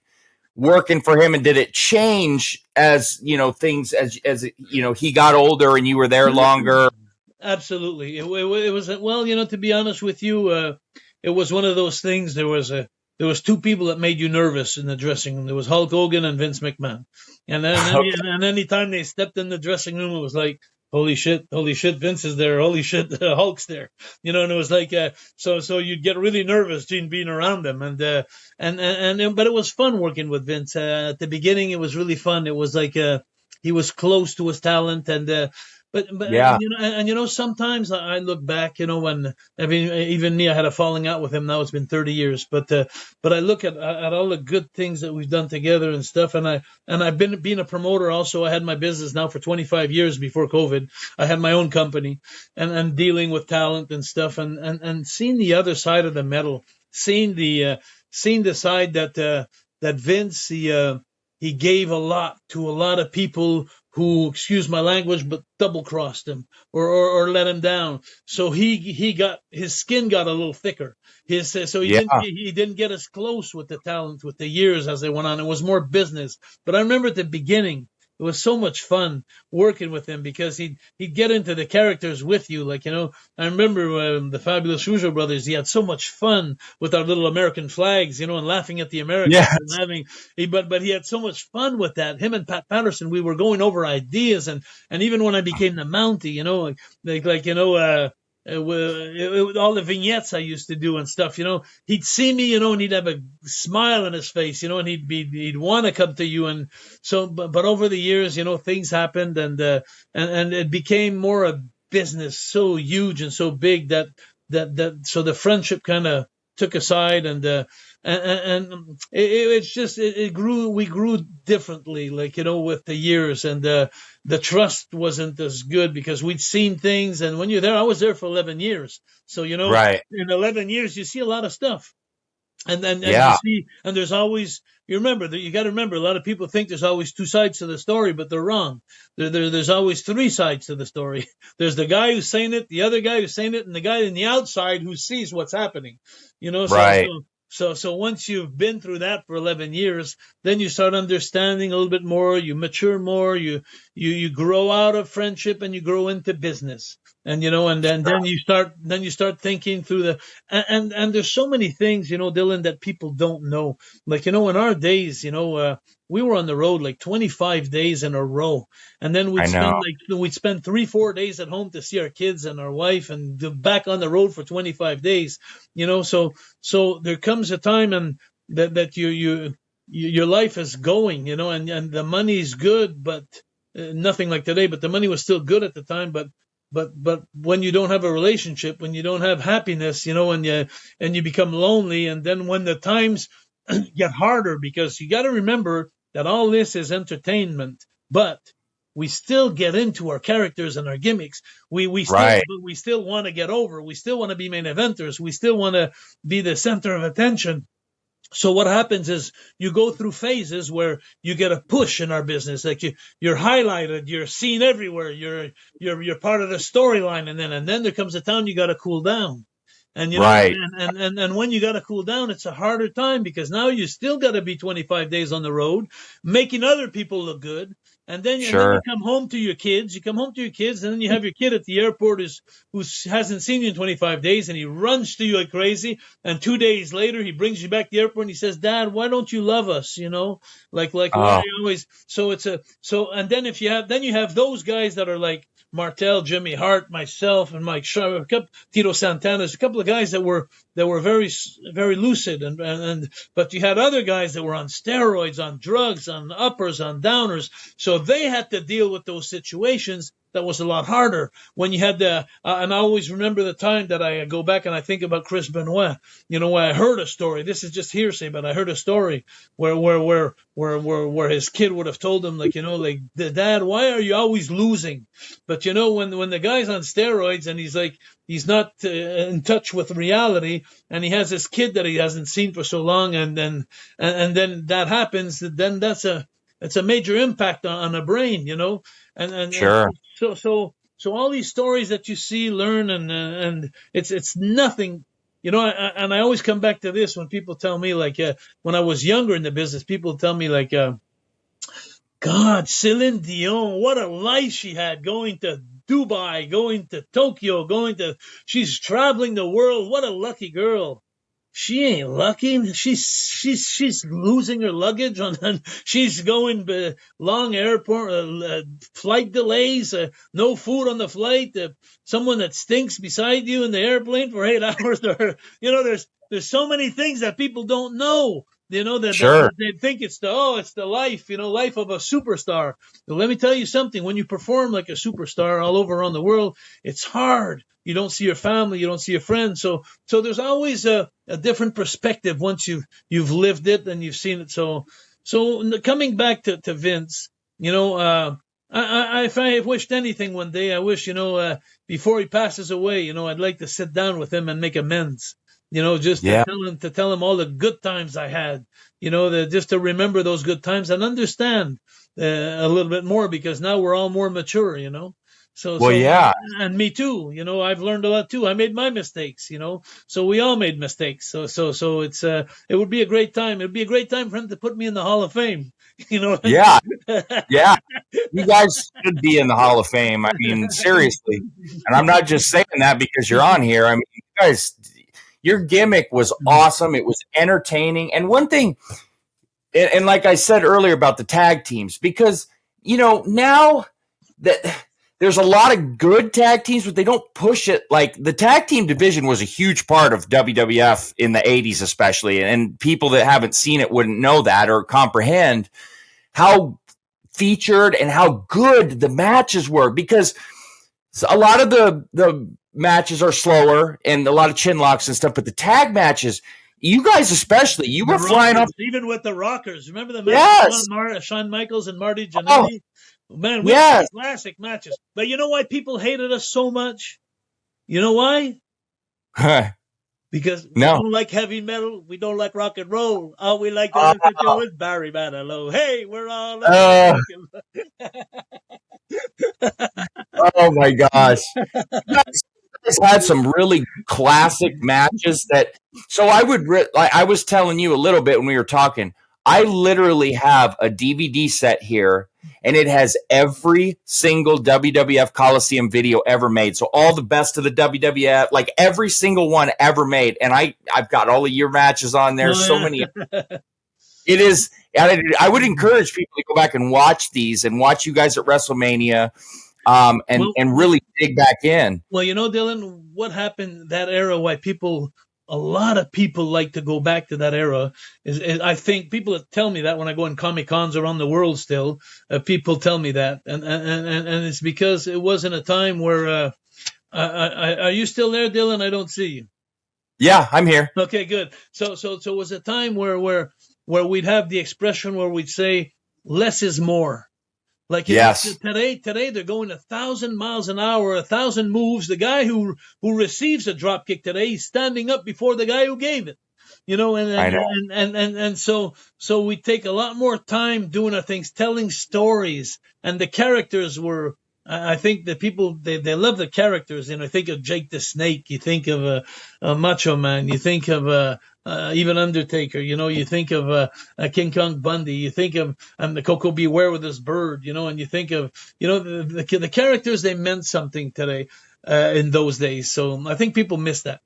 working for him? And did it change as, you know, things as you know, he got older and you were there longer? Absolutely. It was, well, you know, to be honest with you, it was one of those things. There was two people that made you nervous in the dressing room. There was Hulk Hogan and Vince McMahon. And any time they stepped in the dressing room, it was like, holy shit, Vince is there. Holy shit, Hulk's there. You know, and it was like, so you'd get really nervous being around them. And but it was fun working with Vince. At the beginning, it was really fun. It was like, he was close to his talent, and, But yeah, you know, sometimes I look back, you know, when I mean, even me, I had a falling out with him. Now it's been 30 years, but I look at all the good things that we've done together and stuff. And I've been a promoter also. I had my business now for 25 years before COVID. I had my own company and dealing with talent and stuff, and seeing the other side of the medal, seeing the side that Vince, he gave a lot to a lot of people who, excuse my language, but double-crossed him or let him down. So he got, his skin got a little thicker. He didn't get as close with the talent with the years as they went on. It was more business. But I remember at the beginning, it was so much fun working with him because he'd get into the characters with you. Like, you know, I remember the fabulous Rougeau brothers, he had so much fun with our little American flags, you know, and laughing at the Americans. Yes. And but he had so much fun with that. Him and Pat Patterson, we were going over ideas. And even when I became the Mountie, you know, like you know, all the vignettes I used to do and stuff, you know, he'd see me, you know, and he'd have a smile on his face, you know, and he'd want to come to you. And so, but over the years, you know, things happened, and it became more a business so huge and so big that so the friendship kind of took a side, and it's just, it grew, we grew differently, like, you know, with the years, and the trust wasn't as good because we'd seen things. And when you're there, I was there for 11 years. So, you know, right. In 11 years, you see a lot of stuff. And you see, and there's always, you got to remember, a lot of people think there's always two sides to the story, but they're wrong. There's always three sides to the story. There's the guy who's saying it, the other guy who's saying it, and the guy on the outside who sees what's happening, you know? Right. So once you've been through that for 11 years, then you start understanding a little bit more, you mature more, you grow out of friendship and you grow into business. And, you know, and then you start thinking through and there's so many things, you know, Dylan, that people don't know. Like, you know, in our days, you know, we were on the road like 25 days in a row. And then we'd spend 3-4 days at home to see our kids and our wife, and back on the road for 25 days, you know, so there comes a time and that your life is going, you know, and the money's good, but nothing like today, but the money was still good at the time. But when you don't have a relationship, when you don't have happiness, you know, and you become lonely, and then when the times get harder, because you got to remember that all this is entertainment, but we still get into our characters and our gimmicks. We still want to get over. We still want to be main eventers. We still want to be the center of attention. So what happens is you go through phases where you get a push in our business, like you're highlighted, you're seen everywhere, you're part of the storyline, and then there comes a time you got to cool down, and you know, right. And when you got to cool down, it's a harder time because now you still got to be 25 days on the road, making other people look good, And then Sure. you come home to your kids. You come home to your kids, and then you have your kid at the airport who hasn't seen you in 25 days, and he runs to you like crazy. And 2 days later, he brings you back to the airport, and he says, "Dad, why don't you love us? You know, like why are you always?" So and then you have those guys that are like Martel, Jimmy Hart, myself, and Mike Shaw, Tito Santana. There's a couple of guys that were very, very lucid, but you had other guys that were on steroids, on drugs, on uppers, on downers. So they had to deal with those situations. That was a lot harder when you had and I always remember the time that I go back and I think about Chris Benoit. You know, I heard a story. This is just hearsay, but I heard a story where his kid would have told him, like, you know, like, "Dad, why are you always losing?" But you know, when the guy's on steroids and he's not in touch with reality, and he has this kid that he hasn't seen for so long, and then that happens, then it's a major impact on a brain, you know, and Sure. So all these stories that you see, learn, and it's nothing, you know. And I always come back to this when people tell me, like, when I was younger in the business, people tell me, like, God, Celine Dion, what a life she had, going to Dubai, going to Tokyo, she's traveling the world. What a lucky girl. She ain't lucky. She's losing her luggage and she's going long airport flight delays, no food on the flight, someone that stinks beside you in the airplane for 8 hours. You know, there's so many things that people don't know. You know, that they think it's the life, you know, life of a superstar. But let me tell you something. When you perform like a superstar all over around the world, it's hard. You don't see your family, you don't see your friends. So there's always a different perspective once you've lived it and you've seen it. So coming back to Vince, you know, if I wished anything one day, I wish, you know, before he passes away, you know, I'd like to sit down with him and make amends. You know, just to tell him all the good times I had, you know, just to remember those good times and understand a little bit more, because now we're all more mature, you know. And me too, you know, I've learned a lot too. I made my mistakes, you know, so we all made mistakes. So it's it would be a great time. It'd be a great time for him to put me in the Hall of Fame, you know. Yeah. You guys should be in the Hall of Fame. I mean, seriously. And I'm not just saying that because you're on here. I mean, you guys, your gimmick was awesome. It was entertaining. And one thing, and like I said earlier about the tag teams, because, you know, now that there's a lot of good tag teams, but they don't push it. Like, the tag team division was a huge part of WWF in the 80s, especially. And people that haven't seen it wouldn't know that or comprehend how featured and how good the matches were, because a lot of the matches are slower and a lot of chin locks and stuff, but the tag matches, you guys especially, you were flying off. Even with the Rockers. Remember the match Shawn Michaels and Marty Jannetty? Man, we had classic matches. But you know why people hated us so much? You know why? Because we don't like heavy metal. We don't like rock and roll. All we like to listen to is Barry Manilow. Hey, we're all... Oh, my gosh. You guys had some really classic matches that... So I was telling you a little bit when we were talking. I literally have a DVD set here, and it has every single WWF Coliseum video ever made. So all the best of the WWF, like every single one ever made. And I've got all of your matches on there. So many. It is. I would encourage people to go back and watch these and watch you guys at WrestleMania, and really dig back in. Well, you know, Dylan, what happened that era, why a lot of people like to go back to that era is I think people tell me that when I go in Comic-Cons around the world still, people tell me that. And it's because it wasn't a time where, are you still there, Dylan? I don't see you. Yeah, I'm here. Okay, good. So it was a time where we'd have the expression where we'd say less is more. Like, yes. Today they're going 1,000 miles an hour, 1,000 moves. The guy who receives a drop kick today, he's standing up before the guy who gave it. You know, and so we take a lot more time doing our things, telling stories, and the characters were I think that people they love the characters. Think of Jake the Snake. You think of a Macho Man. You think of even Undertaker. You think of King Kong Bundy. You think of the Coco Beware with his bird. And you think of the characters. They meant something today in those days. So I think people miss that.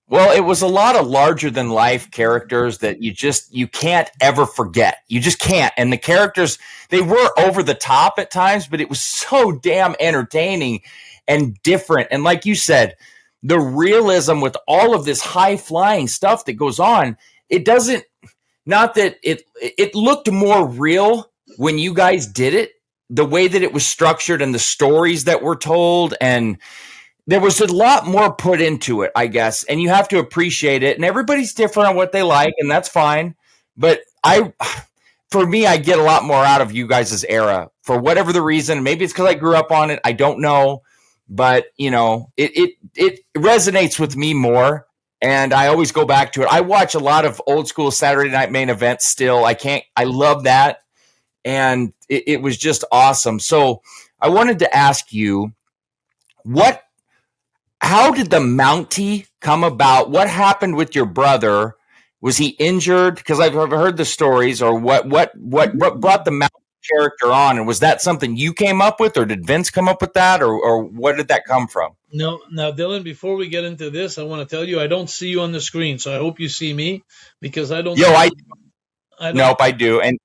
Well, it was a lot of larger than life characters that you can't ever forget. You just can't. And the characters, they were over the top at times, but it was so damn entertaining and different. And like you said, the realism with all of this high flying stuff that goes on, it doesn't, not that it looked more real when you guys did it, the way that it was structured and the stories that were told, and there was a lot more put into it, I guess, and you have to appreciate it. And everybody's different on what they like, and that's fine. But for me, I get a lot more out of you guys' era for whatever the reason. Maybe it's because I grew up on it. I don't know, but it resonates with me more, and I always go back to it. I watch a lot of old school Saturday Night Main Events still. I love that, and it was just awesome. So I wanted to ask you, how did the Mountie come about? What happened with your brother? Was he injured? Because I've heard the stories. Or what brought the Mountie character on? And was that something you came up with, or did Vince come up with that, or what did that come from? No, now Dylan, before we get into this, I want to tell you I don't see you on the screen, so I hope you see me, because I don't. Nope, I do, and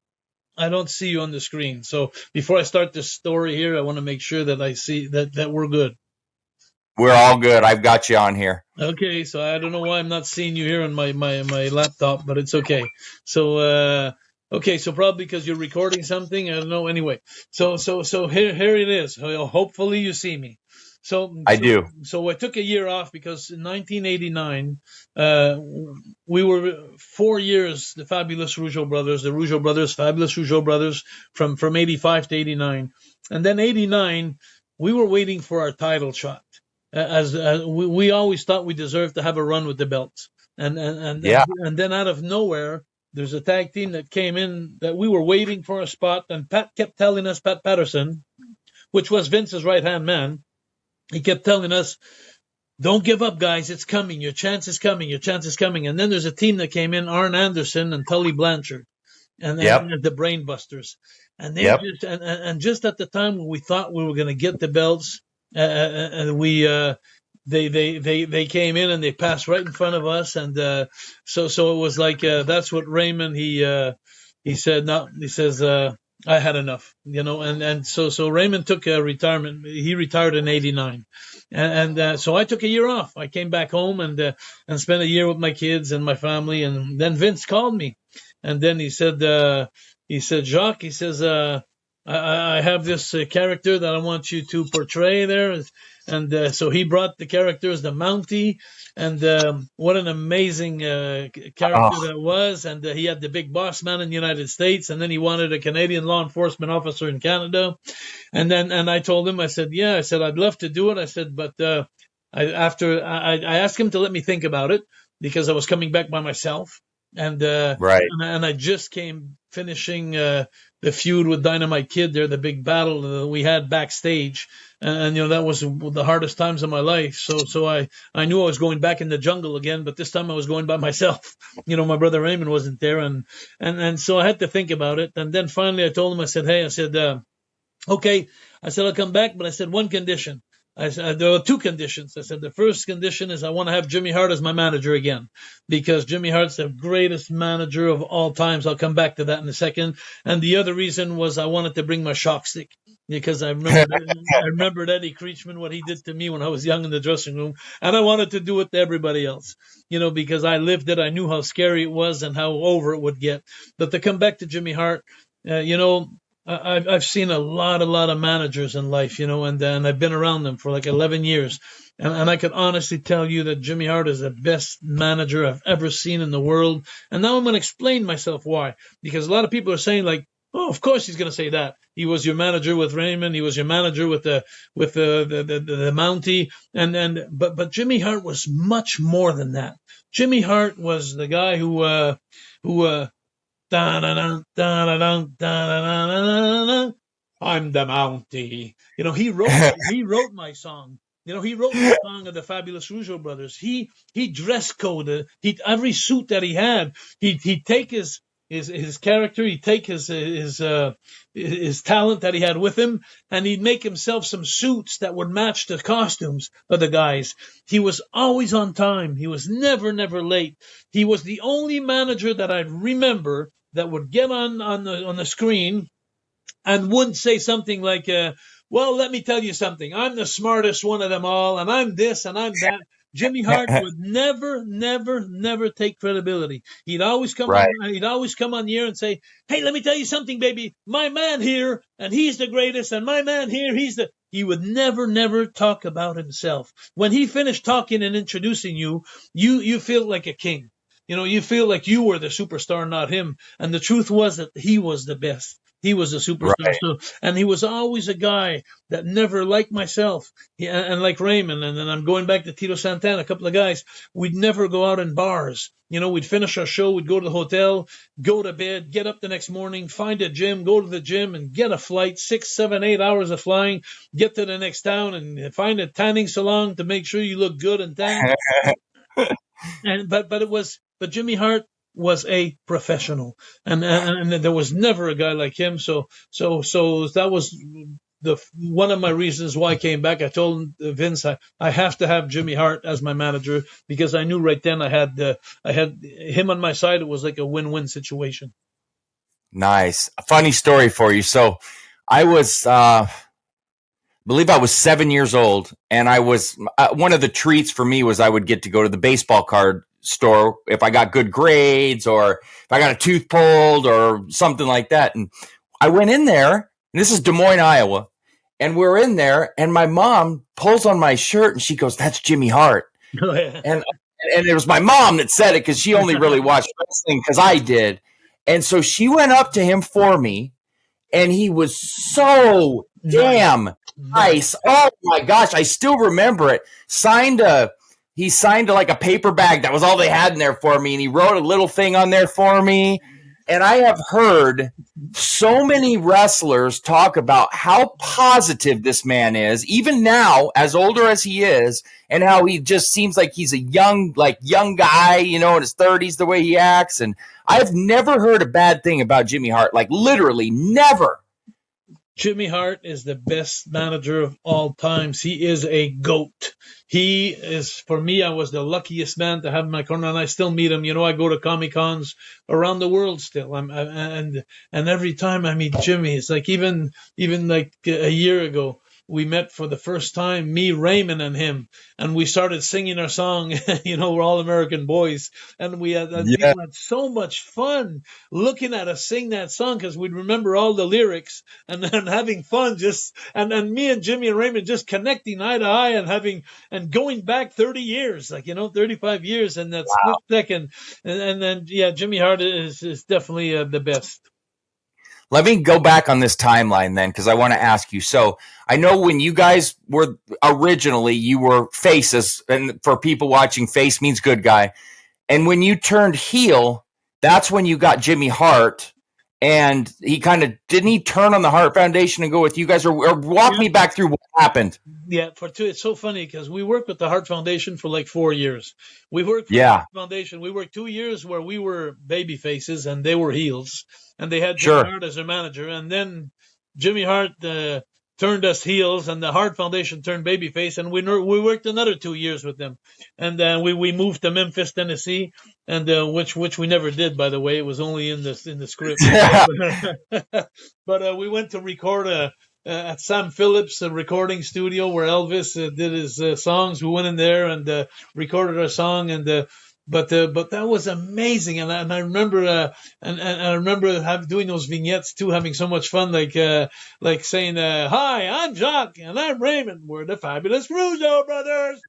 I don't see you on the screen. So before I start this story here, I want to make sure that I see that we're good. We're all good. I've got you on here. Okay, so I don't know why I'm not seeing you here on my laptop, but it's okay. So so probably because you're recording something. I don't know. Anyway, so here it is. Hopefully you see me. I do. So I took a year off because in 1989, we were 4 years, the fabulous Rougeau brothers, fabulous Rougeau brothers, from 85 to 89, and then 89, we were waiting for our title shot. As we always thought we deserved to have a run with the belts, and then out of nowhere, there's a tag team that came in that we were waiting for a spot, and Pat kept telling us, Pat Patterson, which was Vince's right hand man, he kept telling us, "Don't give up, guys. It's coming. Your chance is coming. Your chance is coming." And then there's a team that came in, Arn Anderson and Tully Blanchard, and the Brainbusters, and they just at the time when we thought we were going to get the belts. They came in and they passed right in front of us, and so it was like that's what Raymond he said. No, he says I had enough, and so Raymond took a retirement. He retired in 89, and so I took a year off. I came back home and spent a year with my kids and my family, and then Vince called me, and then he said Jacques, he says. I have this character that I want you to portray there. And so he brought the character as the Mountie. And what an amazing character that was. And he had the big boss man in the United States. And then he wanted a Canadian law enforcement officer in Canada. And I told him, I said, I'd love to do it. I said, but I asked him to let me think about it because I was coming back by myself. And I just came finishing the feud with Dynamite Kid there, the big battle that we had backstage, and that was the hardest times of my life. So I knew I was going back in the jungle again, but this time I was going by myself. My brother Raymond wasn't there, and so I had to think about it. And then finally I told him, I said, okay, I said I'll come back, but I said one condition. I said there are two conditions. I said the first condition is I want to have Jimmy Hart as my manager again, because Jimmy Hart's the greatest manager of all times. I'll come back to that in a second. And the other reason was I wanted to bring my shock stick, because I remembered Eddie Creechman, what he did to me when I was young in the dressing room, and I wanted to do it to everybody else, because I lived it. I knew how scary it was and how over it would get. But to come back to Jimmy Hart, I've seen a lot of managers in life, and I've been around them for like 11 years. And I could honestly tell you that Jimmy Hart is the best manager I've ever seen in the world. And now I'm going to explain myself why, because a lot of people are saying like, oh, of course he's going to say that. He was your manager with Raymond. He was your manager with the Mountie. But Jimmy Hart was much more than that. Jimmy Hart was the guy who I'm the Mountie. He wrote my song. He wrote the song of the Fabulous Rougeau brothers. He dress coded. Every suit that he had, he'd take his character, he'd take his talent that he had with him, and he'd make himself some suits that would match the costumes of the guys. He was always on time. He was never late. He was the only manager that I remember that would get on the screen and wouldn't say something like, well, let me tell you something. I'm the smartest one of them all, and I'm this and I'm that. Jimmy Hart would never take credibility. He'd always come Right. He'd always come on the air and say, "Hey, let me tell you something, baby. My man here, and he's the greatest, and my man here, He would never talk about himself. When he finished talking and introducing you feel like a king. You feel like you were the superstar, not him. And the truth was that he was the best. He was a superstar. Right. So, and he was always a guy that never, like myself, and like Raymond, and then I'm going back to Tito Santana, a couple of guys, we'd never go out in bars. We'd finish our show, we'd go to the hotel, go to bed, get up the next morning, find a gym, go to the gym and get a flight, 6, 7, 8 hours of flying, get to the next town and find a tanning salon to make sure you look good and tan. But Jimmy Hart was a professional, and there was never a guy like him. So that was one of my reasons why I came back. I told Vince I have to have Jimmy Hart as my manager, because I knew right then I had him on my side. It was like a win-win situation. Nice. A funny story for you. So I was, believe I was 7 years old, and I was one of the treats for me was I would get to go to the baseball card store if I got good grades or if I got a tooth pulled or something like that. And I went in there, and this is Des Moines, Iowa, and we're in there, and my mom pulls on my shirt and she goes, "That's Jimmy Hart." Oh, yeah. And it was my mom that said it, because she only really watched wrestling because I did. And so she went up to him for me, and he was so damn nice. Oh my gosh, I still remember it. He signed like a paper bag. That was all they had in there for me. And he wrote a little thing on there for me. And I have heard so many wrestlers talk about how positive this man is, even now, as older as he is, and how he just seems like he's a young guy, in his 30s, the way he acts. And I've never heard a bad thing about Jimmy Hart, like literally never. Jimmy Hart is the best manager of all times. He is a GOAT. He is, for me, I was the luckiest man to have in my corner, and I still meet him. I go to Comic-Cons around the world still. And every time I meet Jimmy, it's like even like a year ago, we met for the first time, me, Raymond, and him, and we started singing our song, we're all American boys, and we had so much fun looking at us sing that song, because we'd remember all the lyrics, and then having fun, and me and Jimmy and Raymond just connecting eye to eye, and going back 30 years, 35 years, and that split second, and then, Jimmy Hart is definitely the best. Let me go back on this timeline then, because I want to ask you. So I know when you guys were originally, you were faces, and for people watching, face means good guy. And when you turned heel, that's when you got Jimmy Hart, and he didn't he turn on the Hart Foundation and go with you guys, or walk me back through what happened? Yeah, it's so funny because we worked with the Hart Foundation for like 4 years. We worked for the Hart Foundation. We worked 2 years where we were baby faces and they were heels, and they had Jimmy Hart as their manager. And then Jimmy Hart turned us heels, and the Hart Foundation turned babyface, and we worked another 2 years with them. And then we moved to Memphis, Tennessee, and which we never did, by the way. It was only in the script. But we went to record at Sam Phillips, a recording studio where Elvis did his songs. We went in there and recorded our song, and but that was amazing, and I remember I remember doing those vignettes too, having so much fun, like saying, "Hi, I'm Jacques, and I'm Raymond. We're the Fabulous Rougeau brothers."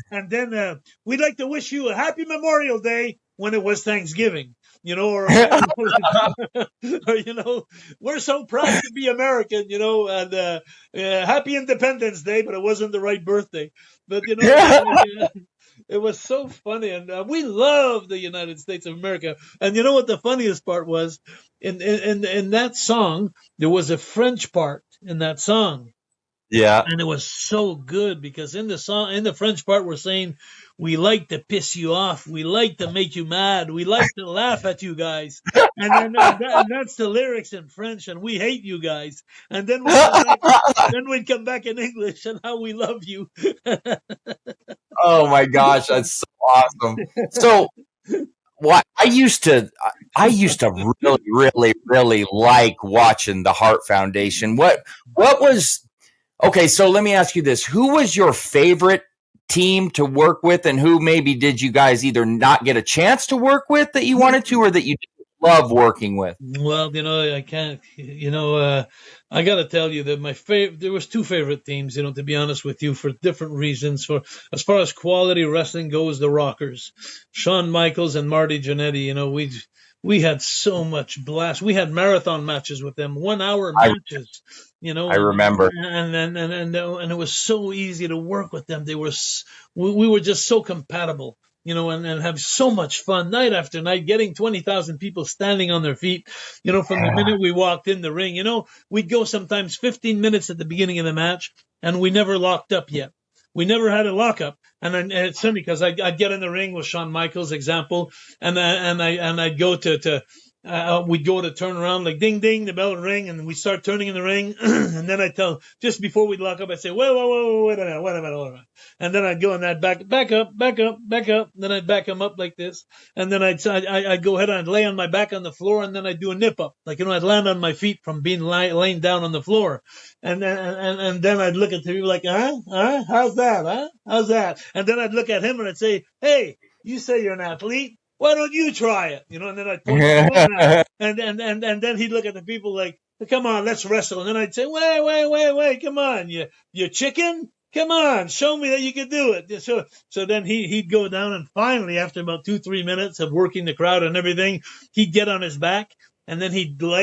And then we'd like to wish you a happy Memorial Day when it was Thanksgiving. Or we're so proud to be American, and happy Independence Day, but it wasn't the right birthday. But It was so funny, and we love the United States of America. And you know what the funniest part was? In that song, there was a French part in that song. Yeah. And it was so good because in the song, in the French part, we're saying, we like to piss you off. We like to make you mad. We like to laugh at you guys. And that's the lyrics in French. And we hate you guys. And then we'd come back in English and how we love you. Oh my gosh, that's so awesome. So what I used to really, really, really like watching the Heart Foundation. What was okay, so let me ask you this. Who was your favorite team to work with, and who maybe did you guys either not get a chance to work with that you wanted to, or that you love working with? Well, I can't, I got to tell you that there was two favorite teams, to be honest with you, for different reasons. For as far as quality wrestling goes, the Rockers, Shawn Michaels and Marty Jannetty, we had so much blast. We had marathon matches with them, 1 hour matches. I remember, and it was so easy to work with them. We were just so compatible, and have so much fun night after night, getting 20,000 people standing on their feet, from the minute we walked in the ring. We'd go sometimes 15 minutes at the beginning of the match, and we never locked up yet. We never had a lockup, and it's funny because I'd get in the ring with Shawn Michaels, example, and I'd go we'd go to turn around, like ding ding, the bell would ring, and we start turning in the ring, and then I'd tell, just before we'd lock up, I'd say, wait a minute, and then I'd go on that back up, then I'd back him up like this, and then I'd go ahead and I'd lay on my back on the floor, and then I'd do a nip up, like I'd land on my feet from being laying down on the floor, and then I'd look at the people like, how's that, and then I'd look at him and I'd say, hey, you say you're an athlete. Why don't you try it? And then I'd point at and then he'd look at the people like, come on, let's wrestle. And then I'd say, wait, come on, you chicken? Come on, show me that you can do it. So then he'd go down, and finally, after about 2-3 minutes of working the crowd and everything, he'd get on his back, and then he'd do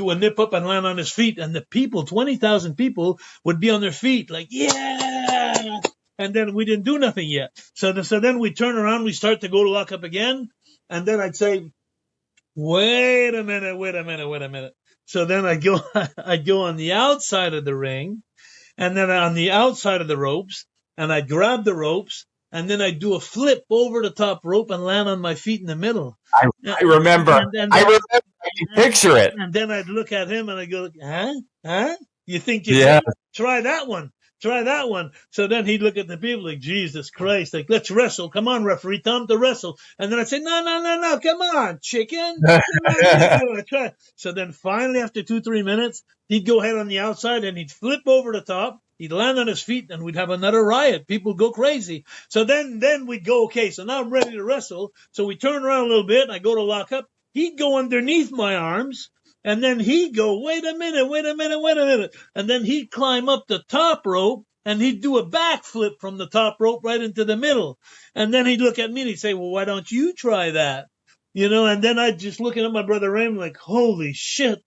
a nip up and land on his feet, and the people, 20,000 people, would be on their feet like, yeah. And then we didn't do nothing yet. So then we turn around, we start to go to lock up again. And then I'd say, wait a minute. So then I'd go on the outside of the ring, and then on the outside of the ropes, and I'd grab the ropes, and then I'd do a flip over the top rope and land on my feet in the middle. I remember. I can picture it. And then I'd look at him and I'd go, huh? You think you can? Try that one. So then he'd look at the people like, Jesus Christ, like, let's wrestle. Come on, referee, time to wrestle. And then I'd say, no, come on, chicken. Come on, try. So then finally, after 2-3 minutes, he'd go ahead on the outside and he'd flip over the top. He'd land on his feet and we'd have another riot. People go crazy. So then we'd go, okay, so now I'm ready to wrestle. So we turn around a little bit. I go to lock up. He'd go underneath my arms. And then he'd go, wait a minute. And then he'd climb up the top rope and he'd do a backflip from the top rope right into the middle. And then he'd look at me and he'd say, well, why don't you try that? And then I'd just looking at my brother Raymond like, holy shit.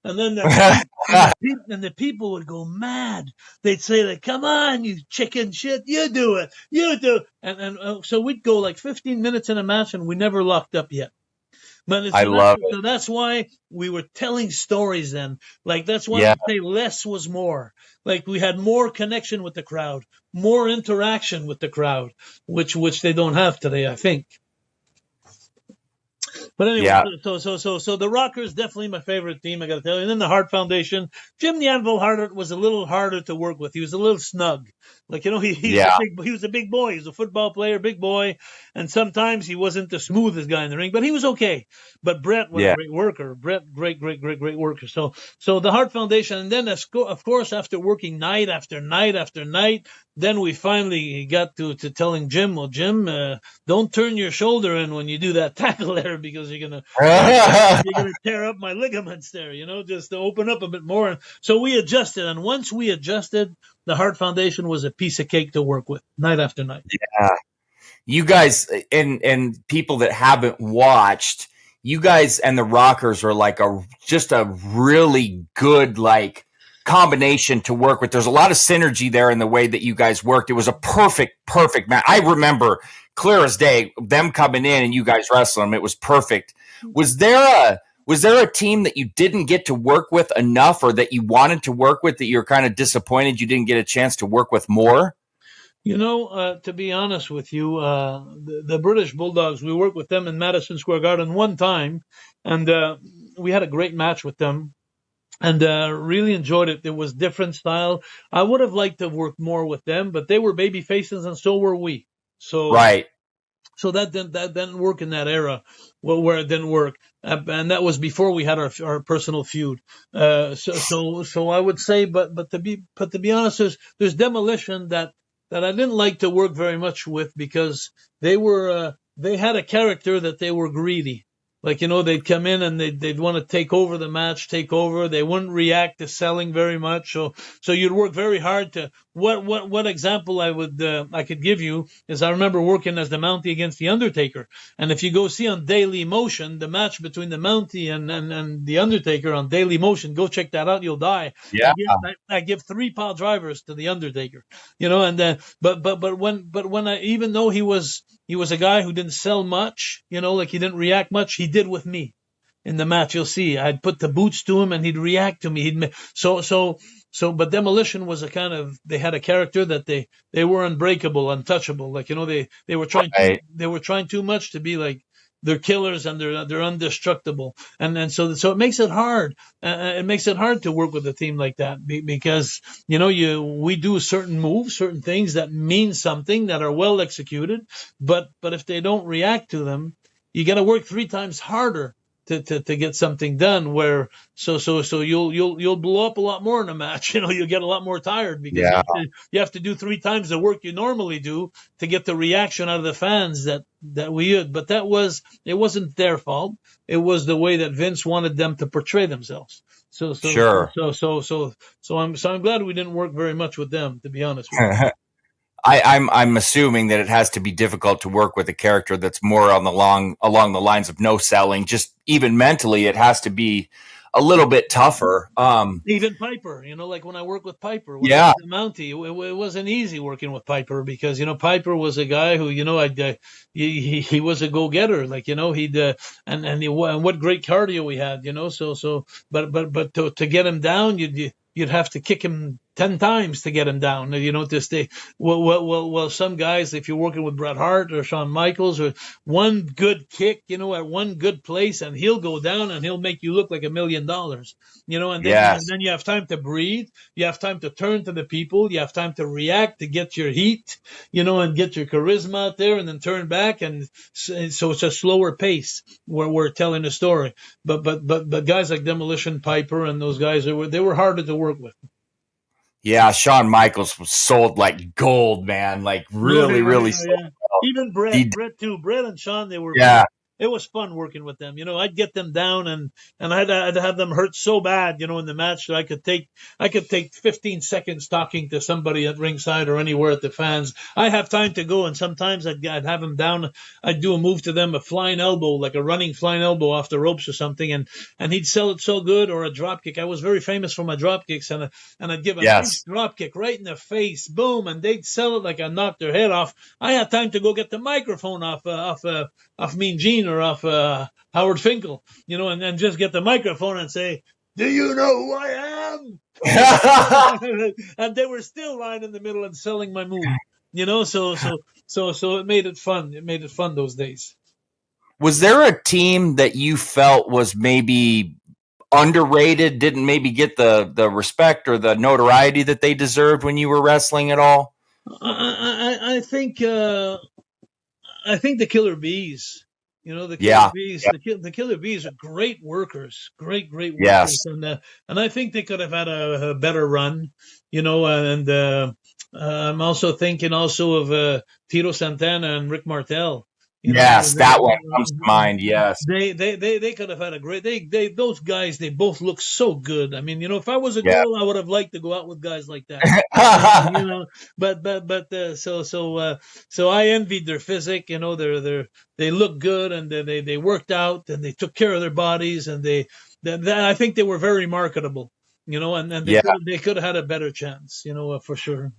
And then the people would go mad. They'd say, like, come on, you chicken shit, you do it. And so we'd go like 15 minutes in a match and we never locked up yet. But I love it. So that's why we were telling stories then. Like, that's why I say less was more. Like, we had more connection with the crowd, more interaction with the crowd, which they don't have today, I think. But anyway, so the Rockers, definitely my favorite team, I got to tell you. And then the Hart Foundation, Jim the Anvil Hart was a little harder to work with. He was a little snug. Like, he was a big boy. He was a football player, big boy. And sometimes he wasn't the smoothest guy in the ring, but he was okay. But Brett was a great worker. Brett, great worker. So the Hart Foundation, and then of course, after working night after night after night, then we finally got to telling Jim, well, Jim, don't turn your shoulder in when you do that tackle there, because you're gonna tear up my ligaments there, just to open up a bit more. So we adjusted, and once we adjusted, the Hart Foundation was a piece of cake to work with night after night. Yeah, you guys and people that haven't watched, you guys and the Rockers are like just a really good, like, combination to work with. There's a lot of synergy there in the way that you guys worked. It was a perfect match. I remember clear as day them coming in and you guys wrestling them. It was perfect. Was there a team that you didn't get to work with enough, or that you wanted to work with, that you're kind of disappointed you didn't get a chance to work with more? To be honest with you, the British Bulldogs, we worked with them in Madison Square Garden one time, and we had a great match with them, and really enjoyed it. It was different style. I would have liked to work more with them, but they were baby faces, and so were we. So right. So that didn't work in that era, where it didn't work, and that was before we had our personal feud. So I would say, but to be honest, there's Demolition that I didn't like to work very much with, because they had a character that they were greedy. Like, they'd come in and they'd want to take over the match, They wouldn't react to selling very much. So you'd work very hard to, what example I could give you is, I remember working as the Mountie against The Undertaker. And if you go see on Daily Motion, the match between the Mountie and The Undertaker on Daily Motion, go check that out. You'll die. Yeah. I give 3 pile drivers to The Undertaker, but when even though he was a guy who didn't sell much, like he didn't react much, he did with me in the match. You'll see, I'd put the boots to him and he'd react to me. But Demolition was they had a character that they were unbreakable, untouchable. Like, they were trying too much to be like, they're killers and they're indestructible. And so it makes it hard. It makes it hard to work with a team like that, because, we do certain moves, certain things that mean something, that are well executed. But if they don't react to them, you got to work 3 times harder to get something done, where so you'll blow up a lot more in a match. You'll get a lot more tired, because you have to do 3 times the work you normally do to get the reaction out of the fans that we did. But it wasn't their fault. It was the way that Vince wanted them to portray themselves. Sure. So I'm glad we didn't work very much with them, to be honest with you. I'm assuming that it has to be difficult to work with a character that's more along the lines of no selling. Just even mentally, it has to be a little bit tougher. Even Piper, like when I work with Piper, yeah, Mountie, it wasn't easy working with Piper, because Piper was a guy who he was a go-getter, like he'd and what great cardio he had, but to get him down, you'd have to kick him 10 times to get him down, to stay. Well, some guys, if you're working with Bret Hart or Shawn Michaels, or one good kick, at one good place, and he'll go down and he'll make you look like $1 million, and then you have time to breathe. You have time to turn to the people. You have time to react, to get your heat, and get your charisma out there, and then turn back. And so it's a slower pace where we're telling a story. But guys like Demolition, Piper, and those guys, they were harder to work with. Yeah, Shawn Michaels was sold like gold, man. Like really sold. Yeah. Even Brett too. Brett and Shawn, they were. Yeah. It was fun working with them. I'd get them down, and I'd have them hurt so bad, in the match, that I could take 15 seconds talking to somebody at ringside or anywhere at the fans. I have time to go, and sometimes I'd have them down. I'd do a move to them, a flying elbow, like a running flying elbow off the ropes or something, and he'd sell it so good, or a drop kick. I was very famous for my drop kicks, and I'd give a nice drop kick right in the face, boom, and they'd sell it like I knocked their head off. I had time to go get the microphone off Mean Gene or off Howard Finkel, and then just get the microphone and say, "Do you know who I am?" And they were still lying in the middle and selling my move, So it made it fun. It made it fun those days. Was there a team that you felt was maybe underrated, didn't maybe get the respect or the notoriety that they deserved when you were wrestling at all? I think the Killer Bees. The Killer Bees. The Killer Bees are great workers, great workers, yes. And I think they could have had a better run, And I'm also thinking of Tito Santana and Rick Martel. That one comes to mind. Yes, they could have had a great. Those guys, they both look so good. I mean, if I was a girl, I would have liked to go out with guys like that. So I envied their physique. They look good, and they worked out, and they took care of their bodies, and I think they were very marketable. and they could have had a better chance, for sure.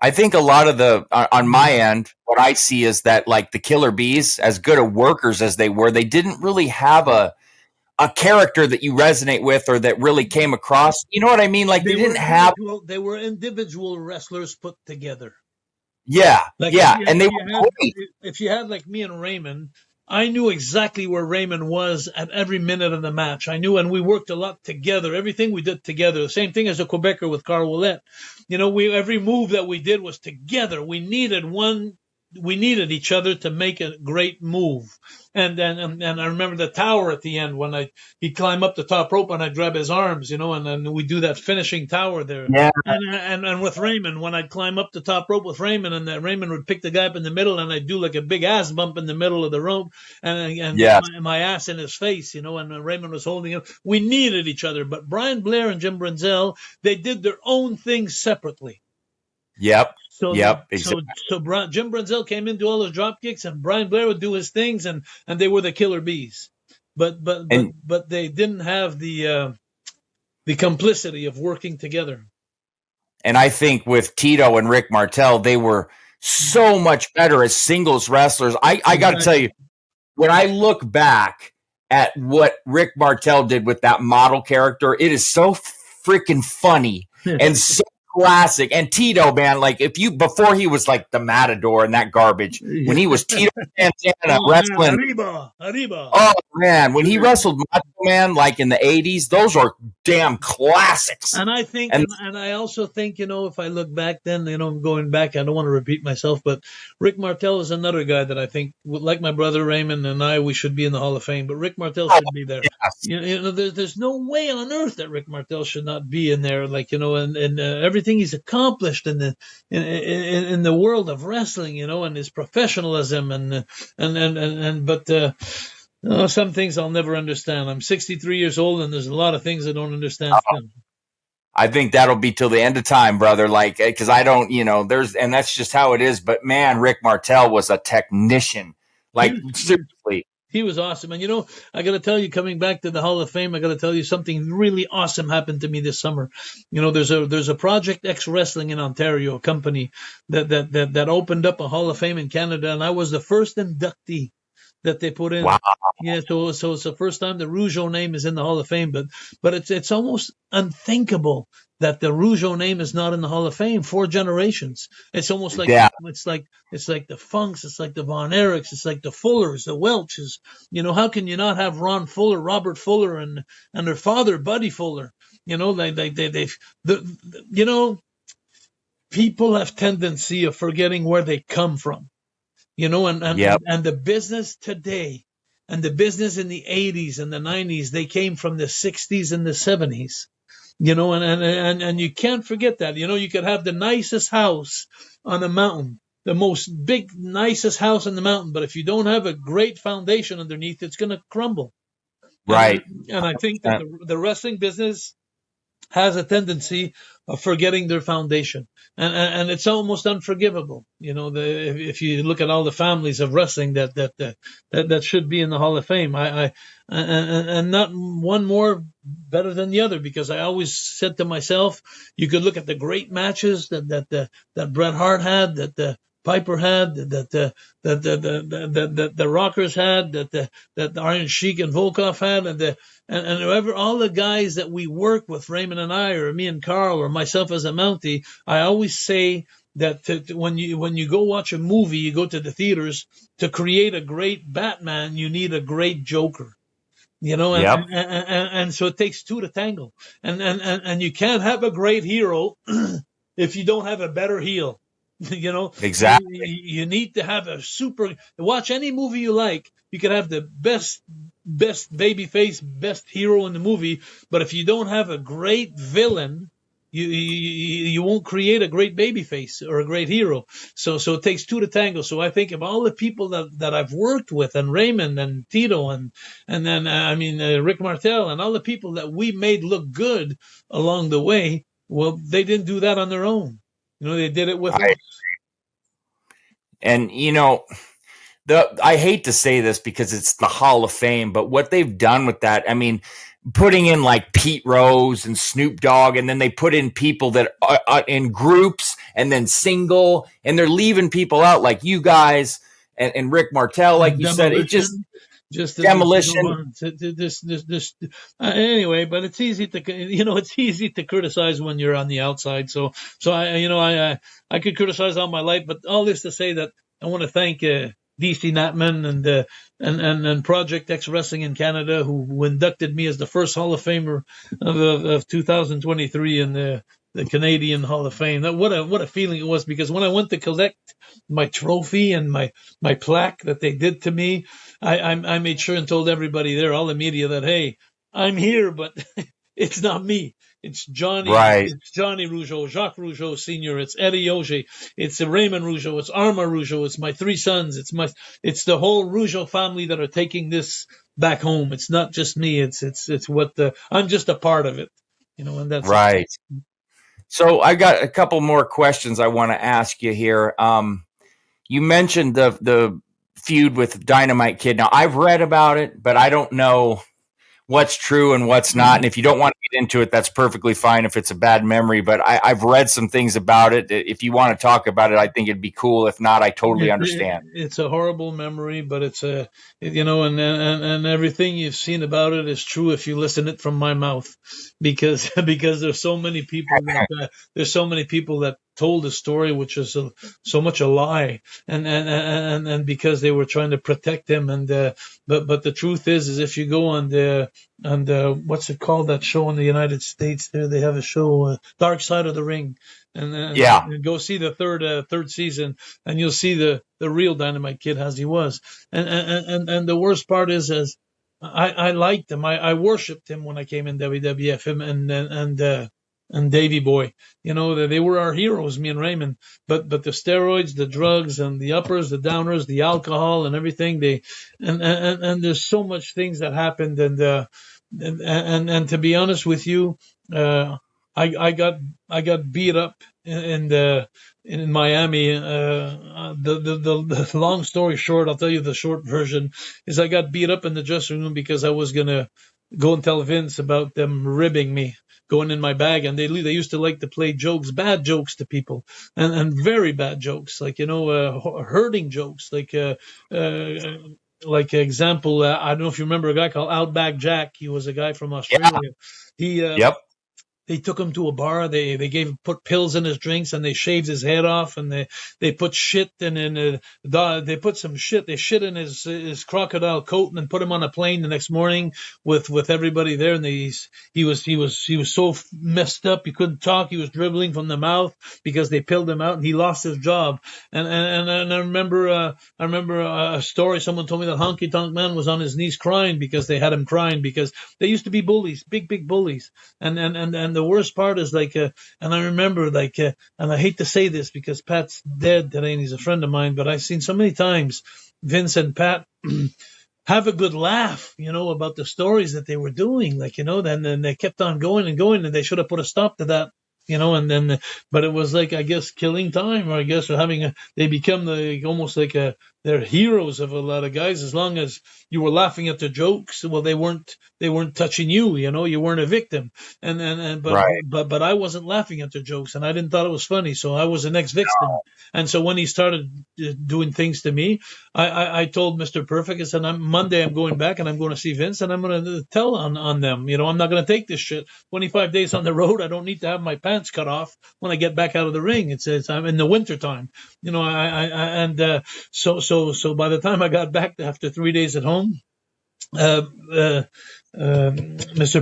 I think a lot of on my end, what I see is that like the Killer Bees, as good of workers as they were, they didn't really have a character that you resonate with or that really came across. You know what I mean? Like they didn't have. They were individual wrestlers put together. Yeah, and they were great. If you had like me and Raymond, I knew exactly where Raymond was at every minute of the match. I knew, and we worked a lot together. Everything we did together. The same thing as a Quebecer with Carl Ouellette. Every move that we did was together. We needed each other to make a great move. And I remember the tower at the end when he'd climb up the top rope and I'd grab his arms, and then we do that finishing tower there. Yeah. And with Raymond, when I'd climb up the top rope with Raymond, and Raymond would pick the guy up in the middle, and I'd do like a big ass bump in the middle of the rope, and my ass in his face, and Raymond was holding him. We needed each other, but Brian Blair and Jim Brunzell, they did their own things separately. Yep. Exactly. So Jim Brunzell came in, do all those drop kicks, and Brian Blair would do his things, and they were the Killer Bees. But they didn't have the complicity of working together. And I think with Tito and Rick Martel, they were so much better as singles wrestlers. I got to tell you, when I look back at what Rick Martel did with that model character, it is so freaking funny and so classic. And Tito, man, like before he was like the Matador and that garbage, when he was Tito Santana wrestling. Arriba. Oh man, when he wrestled Macho Man like in the 80s, those are damn classics. And I think, and I also think, if I look back then, going back, I don't want to repeat myself, but Rick Martel is another guy that I think, like my brother Raymond and I, we should be in the Hall of Fame, but Rick Martel should be there. Yes. There's no way on earth that Rick Martel should not be in there, and everything he's accomplished in the world of wrestling, and his professionalism but some things I'll never understand. I'm 63 years old, and there's a lot of things I don't understand. I think that'll be till the end of time, brother. Like, because I don't, and that's just how it is. But man, Rick Martel was a technician. Like, seriously. He was awesome. And, I got to tell you, coming back to the Hall of Fame, I got to tell you something really awesome happened to me this summer. There's a Project X Wrestling in Ontario, a company that opened up a Hall of Fame in Canada, and I was the first inductee that they put in. Wow. Yeah, so it's the first time the Rougeau name is in the Hall of Fame, but it's almost unthinkable that the Rougeau name is not in the Hall of Fame. 4 generations. It's almost like it's like the Funks, it's like the Von Erichs, it's like the Fullers, the Welches. How can you not have Ron Fuller, Robert Fuller, and their father, Buddy Fuller? People have tendency of forgetting where they come from. And the business today and the business in the 80s and the 90s, they came from the 60s and the 70s, and you can't forget that. You could have the nicest house on a mountain, the most nicest house on the mountain, but if you don't have a great foundation underneath, it's going to crumble. Right. And I think that the wrestling business has a tendency of forgetting their foundation, and it's almost unforgivable. If you look at all the families of wrestling that should be in the Hall of Fame, and not one more better than the other, because I always said to myself, you could look at the great matches that Bret Hart had, that the Piper had, that the Rockers had, that the Iron Sheik and Volkov had, and whoever, all the guys that we work with, Raymond and I, or me and Carl, or myself as a Mountie, I always say that when you go watch a movie, you go to the theaters, to create a great Batman, you need a great Joker. And so it takes 2 to tango, and you can't have a great hero if you don't have a better heel. Exactly. You need to have watch any movie you like. You can have the best baby face, best hero in the movie, but if you don't have a great villain, you won't create a great baby face or a great hero. So it takes 2 to tango. So I think of all the people that I've worked with, and Raymond and Tito and then Rick Martel, and all the people that we made look good along the way. Well, they didn't do that on their own. They did it with us. And, I hate to say this because it's the Hall of Fame, but what they've done with that, putting in like Pete Rose and Snoop Dogg, and then they put in people that are in groups and then single, and they're leaving people out like you guys and Rick Martel, like you said. It just Demolition. Anyway, but it's easy to criticize when you're on the outside. So I could criticize all my life, but all this to say that I want to thank DC Natman and Project X Wrestling in Canada, who inducted me as the first Hall of Famer of 2023 in the Canadian Hall of Fame. What a feeling it was, because when I went to collect my trophy and my plaque that they did to me, I made sure and told everybody there, all the media, that, hey, I'm here, but it's not me. It's Johnny. Right. It's Johnny Rougeau, Jacques Rougeau Sr., it's Eddie Auger, it's Raymond Rougeau, it's Arma Rougeau, it's my three sons, it's the whole Rougeau family that are taking this back home. It's not just me. It's what I'm just a part of it, and that's right. So I got a couple more questions I want to ask you here. You mentioned the feud with Dynamite Kid. Now, I've read about it, but I don't know what's true and what's not. And if you don't want to get into it, that's perfectly fine if it's a bad memory. But I've read some things about it. If you want to talk about it, I think it'd be cool. If not, I totally understand. It's a horrible memory, but it's and everything you've seen about it is true if you listen it from my mouth, because there's so many people that told the story, which is so much a lie, and because they were trying to protect him, but the truth is if you go on the what's it called, that show in the United States, there they have a show, Dark Side of the Ring, and go see the third season, and you'll see the real Dynamite Kid as he was, and the worst part is I liked him, I worshipped him when I came in WWF, him and Davey Boy, they were our heroes, me and Raymond. But the steroids, the drugs, and the uppers, the downers, the alcohol, and everything, and there's so much things that happened, and to be honest with you, I got beat up in Miami. The long story short, I'll tell you the short version, is I got beat up in the dressing room because I was gonna go and tell Vince about them ribbing me, going in my bag, and they used to like to play jokes, bad jokes to people, and very bad jokes, like hurting jokes, like example, I don't know if you remember a guy called Outback Jack. He was a guy from Australia. Yep. They took him to a bar. They put pills in his drinks, and they shaved his head off, and they put shit they put some shit. They shit in his crocodile coat, and then put him on a plane the next morning with everybody there. And he was so messed up he couldn't talk. He was dribbling from the mouth because they pilled him out, and he lost his job. And I remember a story. Someone told me that Honky Tonk Man was on his knees crying because they had him crying, because they used to be bullies, big bullies, and the worst part is and I remember and I hate to say this because Pat's dead today and he's a friend of mine, but I've seen so many times Vince and Pat have a good laugh, about the stories that they were doing, then they kept on going and going, and they should have put a stop to that. But it was I guess killing time, or I guess they become almost they're heroes of a lot of guys, as long as you were laughing at their jokes. Well, they weren't touching you, you weren't a victim, but I wasn't laughing at their jokes, and I didn't thought it was funny, so I was the next victim. And so when he started doing things to me, I told Mr. Perfect, I said, Monday I'm going back and I'm going to see Vince, and I'm going to tell on them, I'm not going to take this shit. 25 days on the road, I don't need to have my pants cut off when I get back out of the ring. It's I'm in the winter time, so by the time I got back after 3 days at home, Mr.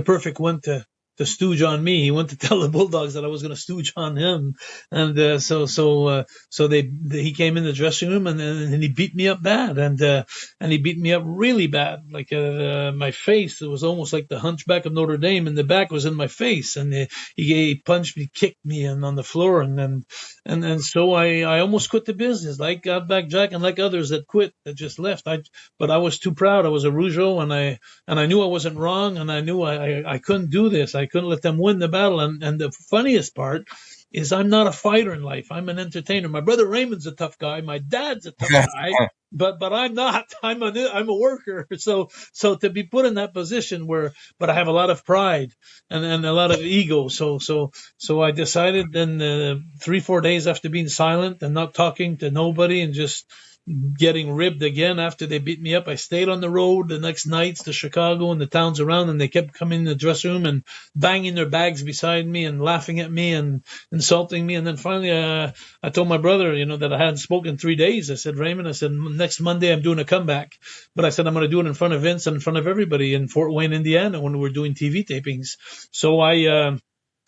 Perfect went to stooge on me. He went to tell the Bulldogs that I was going to stooge on him, and so he came in the dressing room, and he beat me up bad, and he beat me up really bad. My face, it was almost like the Hunchback of Notre Dame, and the back was in my face, and he punched me, kicked me, and on the floor, and so I almost quit the business, like Outback Jack and like others that quit, that just left. But I was too proud. I was a Rougeau, and I knew I wasn't wrong, and I knew I couldn't do this. I couldn't let them win the battle. And the funniest part is I'm not a fighter in life. I'm an entertainer. My brother Raymond's a tough guy. My dad's a tough guy, but I'm not. I'm a worker. So to be put in that position but I have a lot of pride and a lot of ego. So I decided then 3-4 days after being silent and not talking to nobody and just getting ribbed again after they beat me up, I stayed on the road the next nights to Chicago and the towns around, and they kept coming in the dressing room and banging their bags beside me and laughing at me and insulting me. And then finally I told my brother, that I hadn't spoken 3 days. I said, Raymond, I said, next Monday I'm doing a comeback, but I said I'm going to do it in front of Vince and in front of everybody in Fort Wayne, Indiana, when we were doing TV tapings. So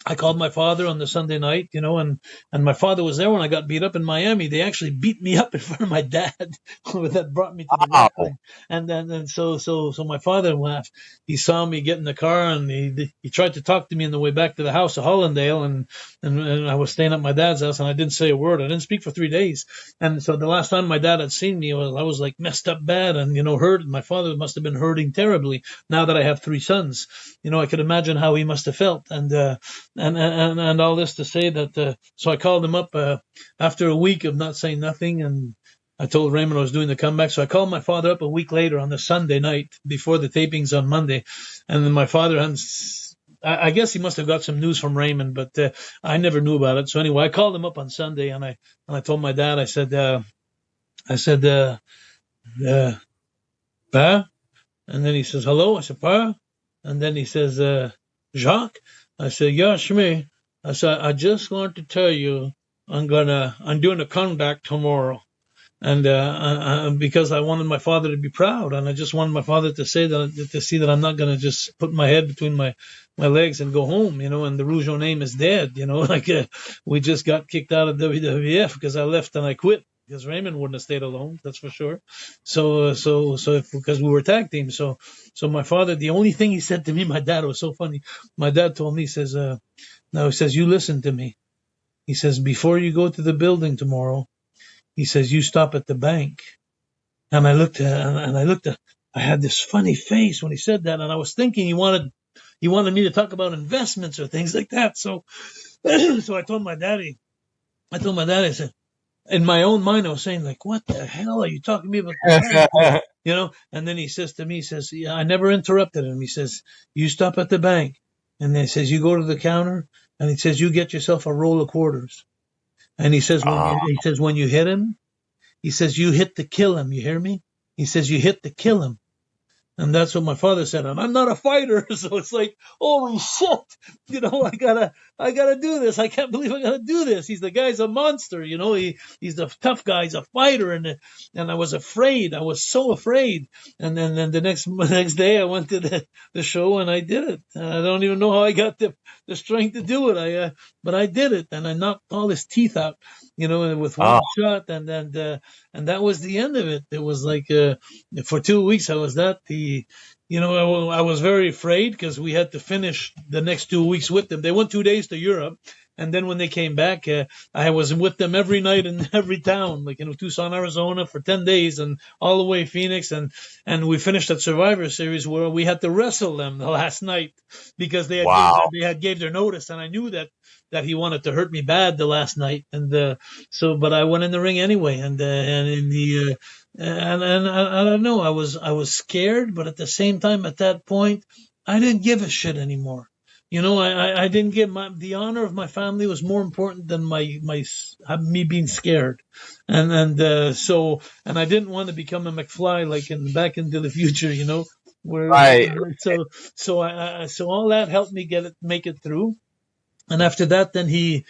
I called my father on the Sunday night, and my father was there when I got beat up in Miami. They actually beat me up in front of my dad. That brought me to the wrestling. And then so my father laughed. He saw me get in the car and he tried to talk to me on the way back to the house of Hollandale, and I was staying at my dad's house and I didn't say a word. I didn't speak for 3 days. And so the last time my dad had seen me, I was like messed up bad and hurt. My father must have been hurting terribly. Now that I have 3 sons, I could imagine how he must have felt. And all this to say that, so I called him up after a week of not saying nothing, and I told Raymond I was doing the comeback. So I called my father up a week later on the Sunday night before the tapings on Monday, and then my father I guess he must have got some news from Raymond, but I never knew about it. So anyway, I called him up on Sunday, and I told my dad, I said, Pa? And then he says, hello. I said, Pa? And then he says, Jacques? I said, yes, me. I said, I just want to tell you, I'm doing a comeback tomorrow. And because I wanted my father to be proud, and I just wanted my father to see that I'm not going to just put my head between my legs and go home, and the Rougeau name is dead, we just got kicked out of WWF because I left and I quit. Because Raymond wouldn't have stayed alone, that's for sure. So because we were tag team. So my father, the only thing he said to me, my dad, was so funny. My dad told me, he says, you listen to me. He says, before you go to the building tomorrow, he says, you stop at the bank. And I looked at, I had this funny face when he said that, and I was thinking he wanted me to talk about investments or things like that. So I told my daddy, I said, in my own mind, I was saying, like, what the hell are you talking to me about? And then he says to me, I never interrupted him. He says, you stop at the bank. And then he says, you go to the counter, and he says, you get yourself a roll of quarters. And he says, when you hit him, he says, you hit to kill him. You hear me? He says, you hit to kill him. And that's what my father said. And I'm not a fighter. So it's like, holy shit, I gotta do this. I can't believe I gotta do this. The guy's a monster, he's the tough guy. He's a fighter. And I was afraid. I was so afraid. And then the next day I went to the show and I did it. I don't even know how I got the strength to do it. But I did it, and I knocked all his teeth out, with one shot. And that was the end of it. It was like, for 2 weeks I was I was very afraid because we had to finish the next 2 weeks with them. They went 2 days to Europe, and then when they came back, I was with them every night in every town, like Tucson, Arizona, for 10 days, and all the way Phoenix, and we finished that Survivor Series where we had to wrestle them the last night because they had gave their notice, and I knew that he wanted to hurt me bad the last night, and but I went in the ring anyway, and I don't know, I was scared, but at the same time, at that point, I didn't give a shit anymore. I didn't give the honor of my family was more important than me being scared, and I didn't want to become a McFly like in Back into the Future, where right. So all that helped me make it through. And after that, then he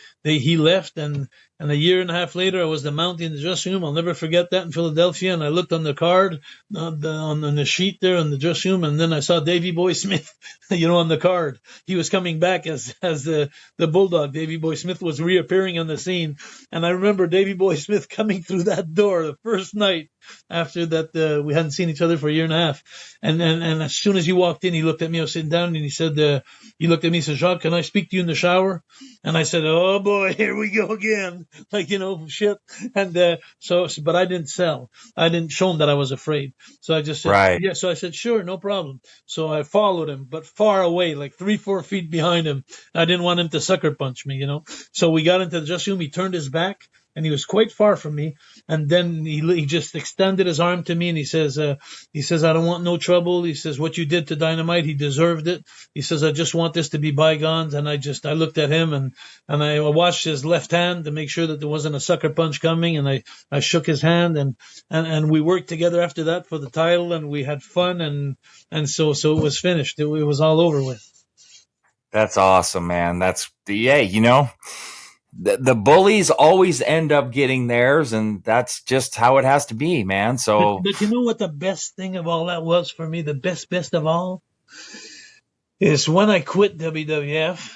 left, and a year and a half later, I was the Mountie in the dressing room. I'll never forget that in Philadelphia. And I looked on the card, on the sheet there in the dressing room, and then I saw Davey Boy Smith, on the card. He was coming back as the Bulldog. Davey Boy Smith was reappearing on the scene, and I remember Davey Boy Smith coming through that door the first night after that. We hadn't seen each other for a year and a half, and as soon as he walked in, he looked at me. I was sitting down, and he said, he looked at me and said, Jacques, can I speak to you in the shower? And I said, oh boy, here we go again. like, shit. And but I didn't sell. I didn't show him that I was afraid. So I just said, Right. yeah. So I said, sure, no problem. So I followed him, but far away, like 3-4 feet behind him. I didn't want him to sucker punch me, So we got into the dressing room. He turned his back, and he was quite far from me. And then he just extended his arm to me, and he says, I don't want no trouble. He says, what you did to Dynamite, he deserved it. He says, I just want this to be bygones. And I looked at him, and I watched his left hand to make sure that there wasn't a sucker punch coming. And I shook his hand, and we worked together after that for the title, and we had fun. And so it was finished. It was all over with. That's awesome, man. The bullies always end up getting theirs, and that's just how it has to be, man. So, but you know what the best thing of all that was for me? The best of all is when I quit WWF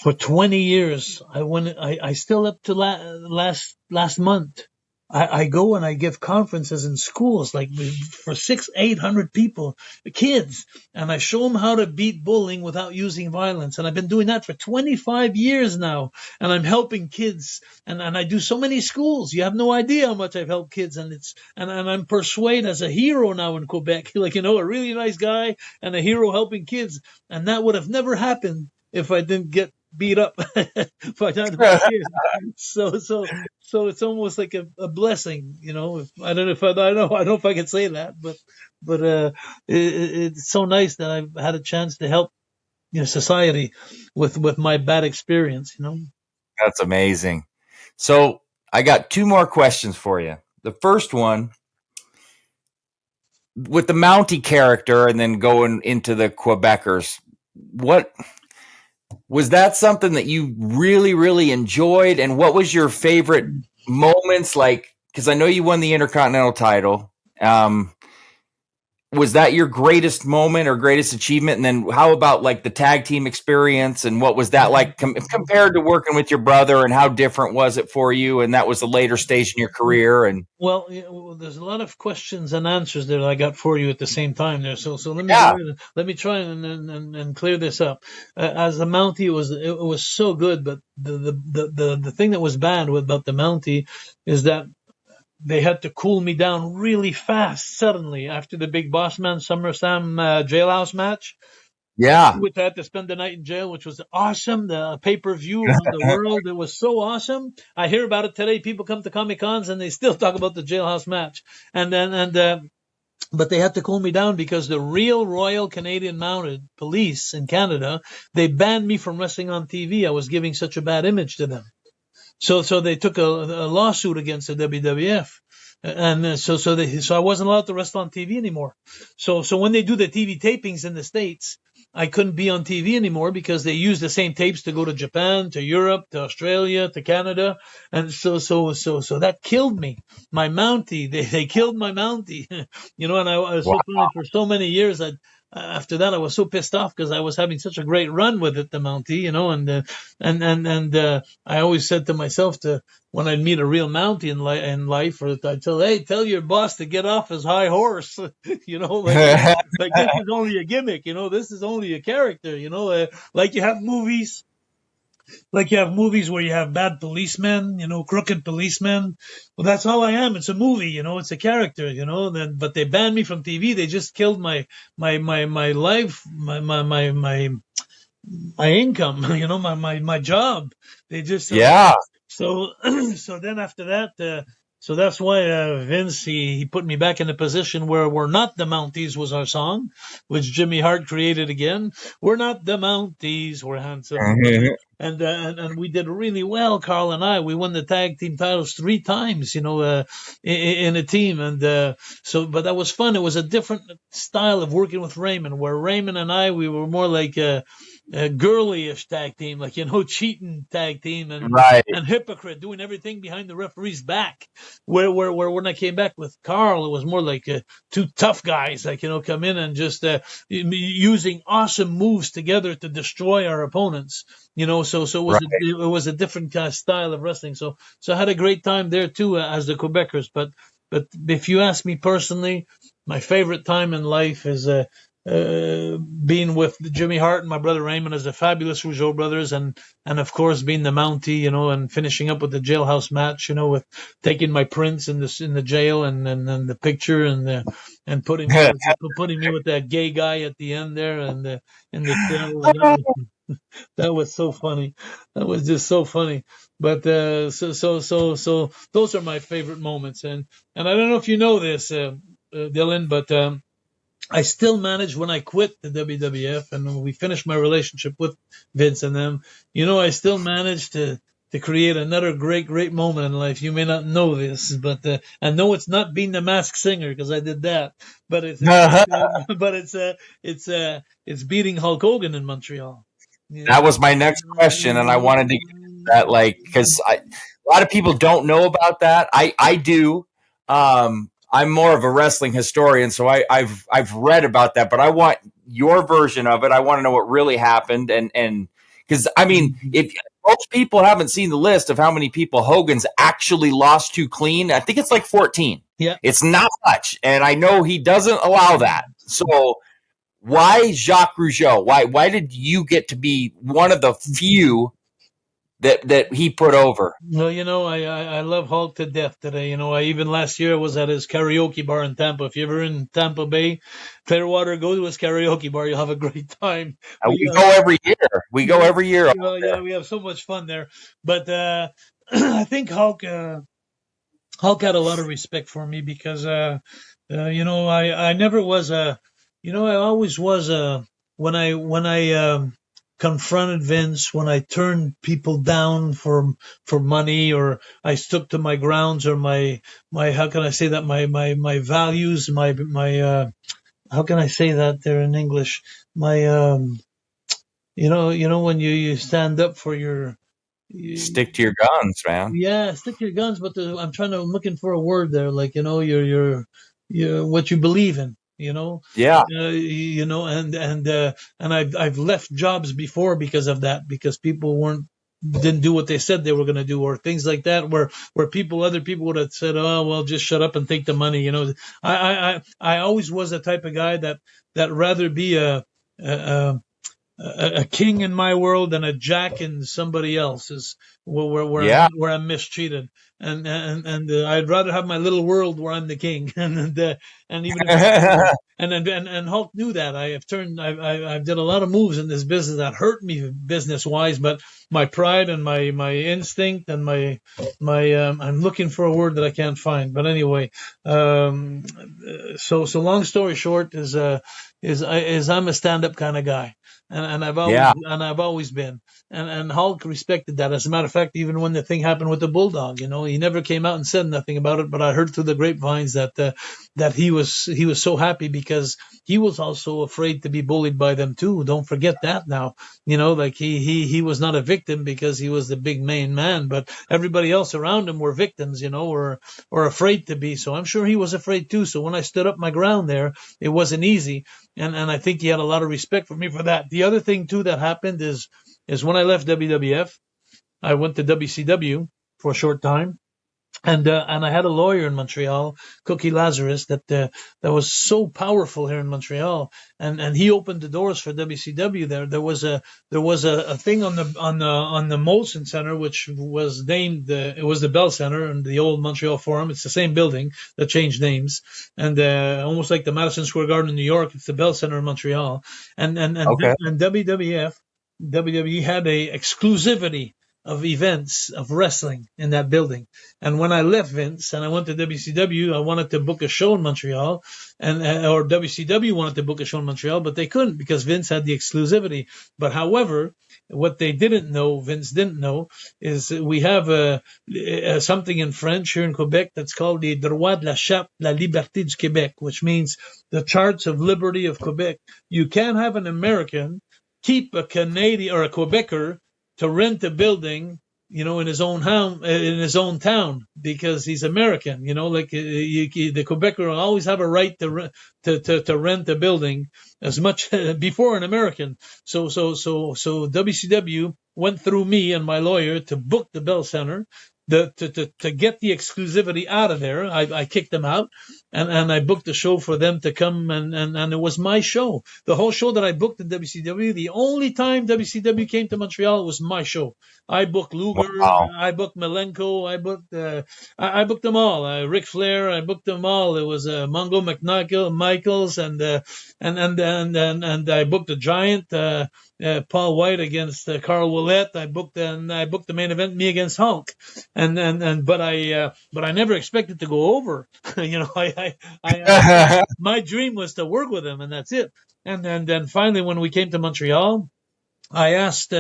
for 20 years. I still up to last month. I go and I give conferences in schools, like for 600-800 people, kids, and I show them how to beat bullying without using violence. And I've been doing that for 25 years now, and I'm helping kids. And I do so many schools. You have no idea how much I've helped kids. And I'm persuaded as a hero now in Quebec, like, a really nice guy and a hero helping kids. And that would have never happened if I didn't get beat up by that kid. So it's almost like a blessing, I don't know if I can say that, but it's so nice that I've had a chance to help society with my bad experience. That's amazing. So I got 2 more questions for you. The first one, with the Mountie character and then going into the Quebecers, what was that something that you really, really enjoyed? And what was your favorite moments? Like, because I know you won the Intercontinental title. Was that your greatest moment or greatest achievement? And then how about like the tag team experience? And what was that like compared to working with your brother, and how different was it for you? And that was a later stage in your career. And well, there's a lot of questions and answers there that I got for you at the same time there. So let me try and clear this up. As a Mountie, it was so good, but the thing that was bad about the Mountie is that they had to cool me down really fast suddenly after the Big Boss Man SummerSlam jailhouse match. Yeah. Which I had to spend the night in jail, which was awesome. The pay-per-view around the world, it was so awesome. I hear about it today. People come to Comic-Cons and they still talk about the jailhouse match. But they had to cool me down because the real Royal Canadian Mounted Police in Canada, they banned me from wrestling on TV. I was giving such a bad image to them. So they took a lawsuit against the WWF, and so I wasn't allowed to wrestle on TV anymore. So when they do the TV tapings in the States, I couldn't be on TV anymore because they use the same tapes to go to Japan, to Europe, to Australia, to Canada, and so that killed me. My Mountie, they killed my Mountie, and I was so funny for so many years. After that, I was so pissed off because I was having such a great run with it, the Mountie, and I always said to myself when I'd meet a real Mountie in life, or I'd tell your boss to get off his high horse, like this is only a gimmick, this is only a character, like you have movies. Like you have movies where you have bad policemen, crooked policemen. Well, that's all I am. It's a movie, it's a character, but they banned me from TV. They just killed my life, my income, my job. They just, yeah. So then after that, so that's why Vince, he put me back in a position where We're Not the Mounties was our song, which Jimmy Hart created again. We're not the Mounties, we're handsome. Mm-hmm. And we did really well, Carl and I. We won the tag team titles 3 times, in a team. And but that was fun. It was a different style of working with Raymond, where Raymond and I, we were more like a girly-ish tag team, like, cheating tag team, and hypocrite, doing everything behind the referee's back. Where when I came back with Carl, it was more like 2 tough guys, like, come in and just using awesome moves together to destroy our opponents. So it was a different kind of style of wrestling. So I had a great time there too, as the Quebecers. But if you ask me personally, my favorite time in life is being with Jimmy Hart and my brother Raymond as the fabulous Rougeau brothers, and of course being the Mountie, and finishing up with the jailhouse match, with taking my prints in the jail and the picture and putting me with that gay guy at the end there and in the cell. That was so funny. That was just so funny. But so those are my favorite moments, and I don't know if you know this, Dylan, but I still managed when I quit the WWF and when we finished my relationship with Vince and them. I still managed to create another great moment in life. You may not know this, but I know it's not being the Masked Singer because I did that, but it's beating Hulk Hogan in Montreal. That was my next question, and I wanted to get into that, because a lot of people don't know about that. I do. I'm more of a wrestling historian, so I've read about that, but I want your version of it. I want to know what really happened, and because if most people haven't seen the list of how many people Hogan's actually lost to clean, I think it's like 14. Yeah, it's not much, and I know he doesn't allow that. So why Jacques Rougeau? Why did you get to be one of the few that he put over? Well, I love Hulk to death today. I even last year was at his karaoke bar in Tampa. If you're ever in Tampa Bay, Clearwater, go to his karaoke bar. You'll have a great time. We go every year. We go every year. Yeah, we have so much fun there. But I think Hulk had a lot of respect for me because, I never was I always was when I confronted Vince, when I turned people down for money, or I stuck to my grounds, or my how can I say that, my values, my how can I say that there in English, my when you stand up for your stick to your guns, man. Yeah, stick to your guns, but I'm looking for a word there, like your what you believe in. Yeah. And I've left jobs before because of that, because people didn't do what they said they were going to do, or things like that, where other people would have said, oh, well, just shut up and take the money. I always was the type of guy that rather be a king in my world than a jack in somebody else's, where I'm mistreated, and I'd rather have my little world where I'm the king, and even and Hulk knew that. I've did a lot of moves in this business that hurt me business wise, but my pride and my instinct and my I'm looking for a word that I can't find, but anyway, so long story short is I'm a stand-up kind of guy. And I've always been, and Hulk respected that. As a matter of fact, even when the thing happened with the Bulldog, he never came out and said nothing about it. But I heard through the grapevines that he was so happy because he was also afraid to be bullied by them too. Don't forget that now. Like he was not a victim because he was the big main man, but everybody else around him were victims, or afraid to be. So I'm sure he was afraid too. So when I stood up my ground there, it wasn't easy, and I think he had a lot of respect for me for that. The other thing too that happened is when I left WWF, I went to WCW for a short time, and I had a lawyer in Montreal, Cookie Lazarus, that was so powerful here in Montreal, and he opened the doors for WCW there. There was a thing on the Molson Center, which was named it was the Bell Center and the old Montreal Forum. It's the same building that changed names, and almost like the Madison Square Garden in New York, it's the Bell Center in Montreal, and Okay. and WWE had a exclusivity of events of wrestling in that building. And when I left Vince and I went to WCW, I wanted to book a show in Montreal, or WCW wanted to book a show in Montreal, but they couldn't because Vince had the exclusivity. But however, what they didn't know, Vince didn't know, is we have something in French here in Quebec that's called the droit de la charte, la liberté du Québec, which means the charts of liberty of Quebec. You can't have an American keep a Canadian or a Quebecer to rent a building, in his own town, because he's American. Like the Quebecer will always have a right to rent a building as much before an American. So WCW went through me and my lawyer to book the Bell Center. To get the exclusivity out of there. I kicked them out, and I booked a show for them to come, and it was my show. The whole show that I booked in WCW, the only time WCW came to Montreal, it was my show. I booked Luger, Wow. I booked Malenko, I booked them all. Ric Flair, I booked them all. It was Mongo Michaels, and I booked a Giant, Paul White against Carl Ouellet. I booked the main event, me against Hulk, but I never expected to go over. My dream was to work with him, and that's it. And then finally, when we came to Montreal, I asked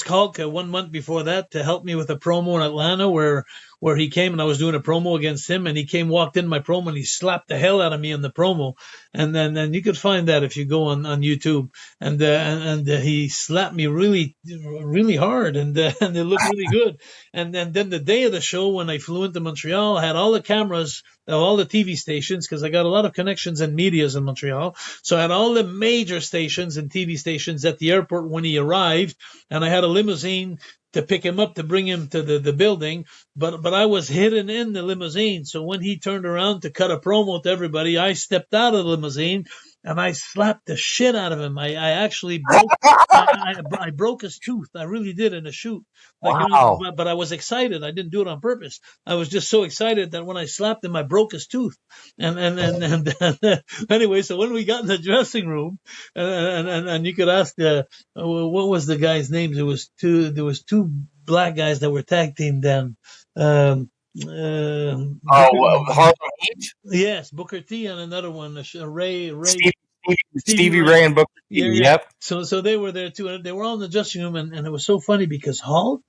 Hulk 1 month before that to help me with a promo in Atlanta where he came, and I was doing a promo against him, and he walked in my promo, and he slapped the hell out of me in the promo. And then you could find that if you go on YouTube. And he slapped me really, really hard, and it looked really good. And then the day of the show, when I flew into Montreal, I had all the cameras of all the TV stations, because I got a lot of connections and medias in Montreal. So I had all the major stations and TV stations at the airport when he arrived, and I had a limousine to pick him up, to bring him to the building, but I was hidden in the limousine. So when he turned around to cut a promo to everybody, I stepped out of the limousine and I slapped the shit out of him. I actually broke, I broke his tooth. I really did, in a shoot. Wow. But I was excited. I didn't do it on purpose. I was just so excited that when I slapped him, I broke his tooth. And anyway, so when we got in the dressing room, and you could ask, what was the guy's name? There was two black guys that were tag team then. Harlem Heat? Yes, Booker T, and another one, Ray. Stevie Ray and Booker T. Yeah. Yep. So they were there too, and they were all in the dressing room, and it was so funny because Hulk,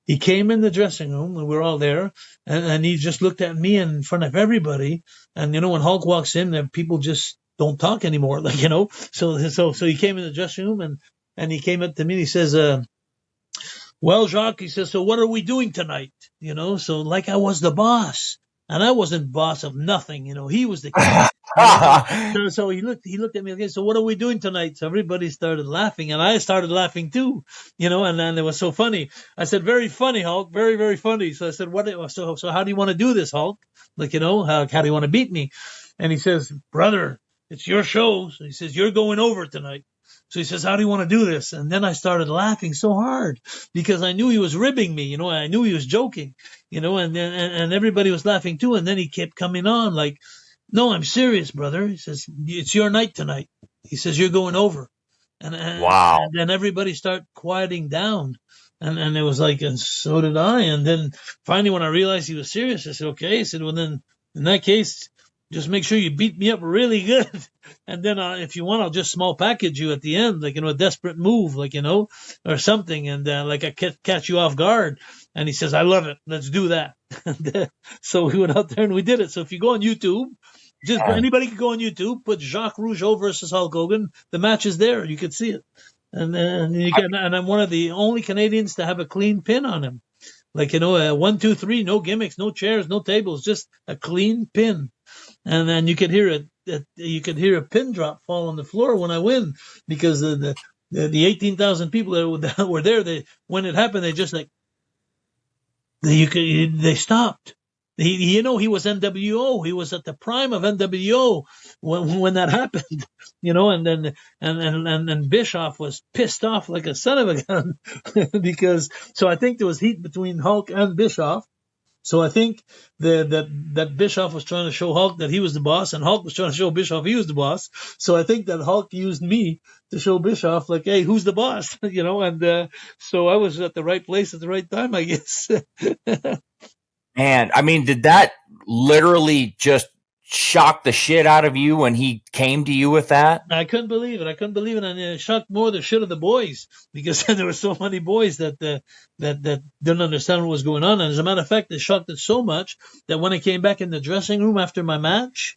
he came in the dressing room, and we were all there, and he just looked at me in front of everybody. And when Hulk walks in, people just don't talk anymore, So he came in the dressing room, and he came up to me and he says, well, Jacques, he says, so what are we doing tonight? So like I was the boss, and I wasn't boss of nothing. He was the king. So he looked at me again. So what are we doing tonight? So everybody started laughing, and I started laughing too. And then it was so funny. I said, very funny, Hulk, very, very funny. So I said, so how do you want to do this, Hulk? How do you want to beat me? And he says, brother, it's your show. So he says, you're going over tonight. So he says, how do you want to do this? And then I started laughing so hard because I knew he was ribbing me, I knew he was joking, and everybody was laughing too. And then he kept coming on like, no, I'm serious, brother. He says, it's your night tonight. He says, you're going over. Wow. And then everybody started quieting down. And it was like, and so did I. And then finally, when I realized he was serious, I said, okay. I said, well, then in that case, just make sure you beat me up really good. And then if you want, I'll just small package you at the end, like, a desperate move, or something. And like I catch you off guard. And he says, I love it. Let's do that. So we went out there and we did it. So if you go on YouTube, anybody can go on YouTube, put Jacques Rougeau versus Hulk Hogan. The match is there. You can see it. And I'm one of the only Canadians to have a clean pin on him. 1, 2, 3, no gimmicks, no chairs, no tables, just a clean pin. And then you could hear a pin drop fall on the floor when I win, because the 18,000 people that were there, when it happened, they just they stopped. He was NWO. He was at the prime of NWO when that happened, and then Bischoff was pissed off like a son of a gun so I think there was heat between Hulk and Bischoff. So I think that Bischoff was trying to show Hulk that he was the boss, and Hulk was trying to show Bischoff he was the boss. So I think that Hulk used me to show Bischoff, like, hey, who's the boss? And so I was at the right place at the right time, I guess. Man, I mean, did that literally just shock the shit out of you when he came to you with that? I couldn't believe it. And it shocked more the shit of the boys, because there were so many boys that didn't understand what was going on. And as a matter of fact, it shocked it so much that when I came back in the dressing room after my match,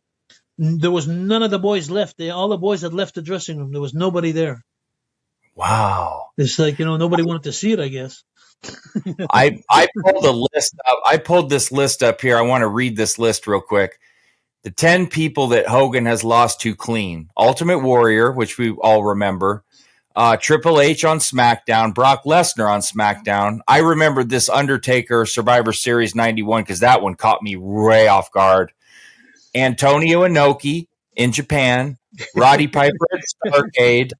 there was none of the boys left. All the boys had left the dressing room. There was nobody there. Wow. It's like, nobody wanted to see it, I guess. I pulled a list up. I pulled this list up here. I want to read this list real quick. The 10 people that Hogan has lost to clean. Ultimate Warrior, which we all remember. Triple H on SmackDown. Brock Lesnar on SmackDown. I remember this Undertaker Survivor Series 91 because that one caught me way off guard. Antonio Inoki in Japan, Roddy Piper at Starrcade,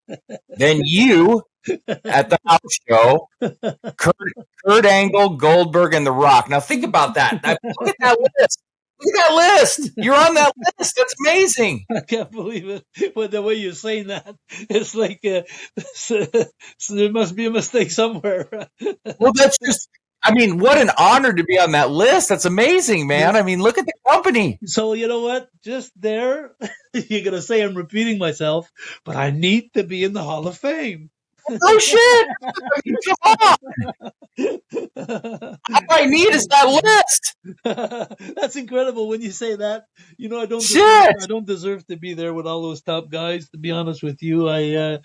then you at the house show, Kurt Angle, Goldberg, and The Rock. Now think about that. Now, look at that list. Look at that list. You're on that list. That's amazing. I can't believe it. But the way you're saying that, it's like so there must be a mistake somewhere. Well, that's just, I mean, what an honor to be on that list. That's amazing, man. I mean, look at the company. So you know what? Just there, you're going to say I'm repeating myself, but I need to be in the Hall of Fame. Oh, shit. I mean, come on. All I need is that list. That's incredible when you say that. You know, I don't deserve to be there with all those top guys. To be honest with you, I'm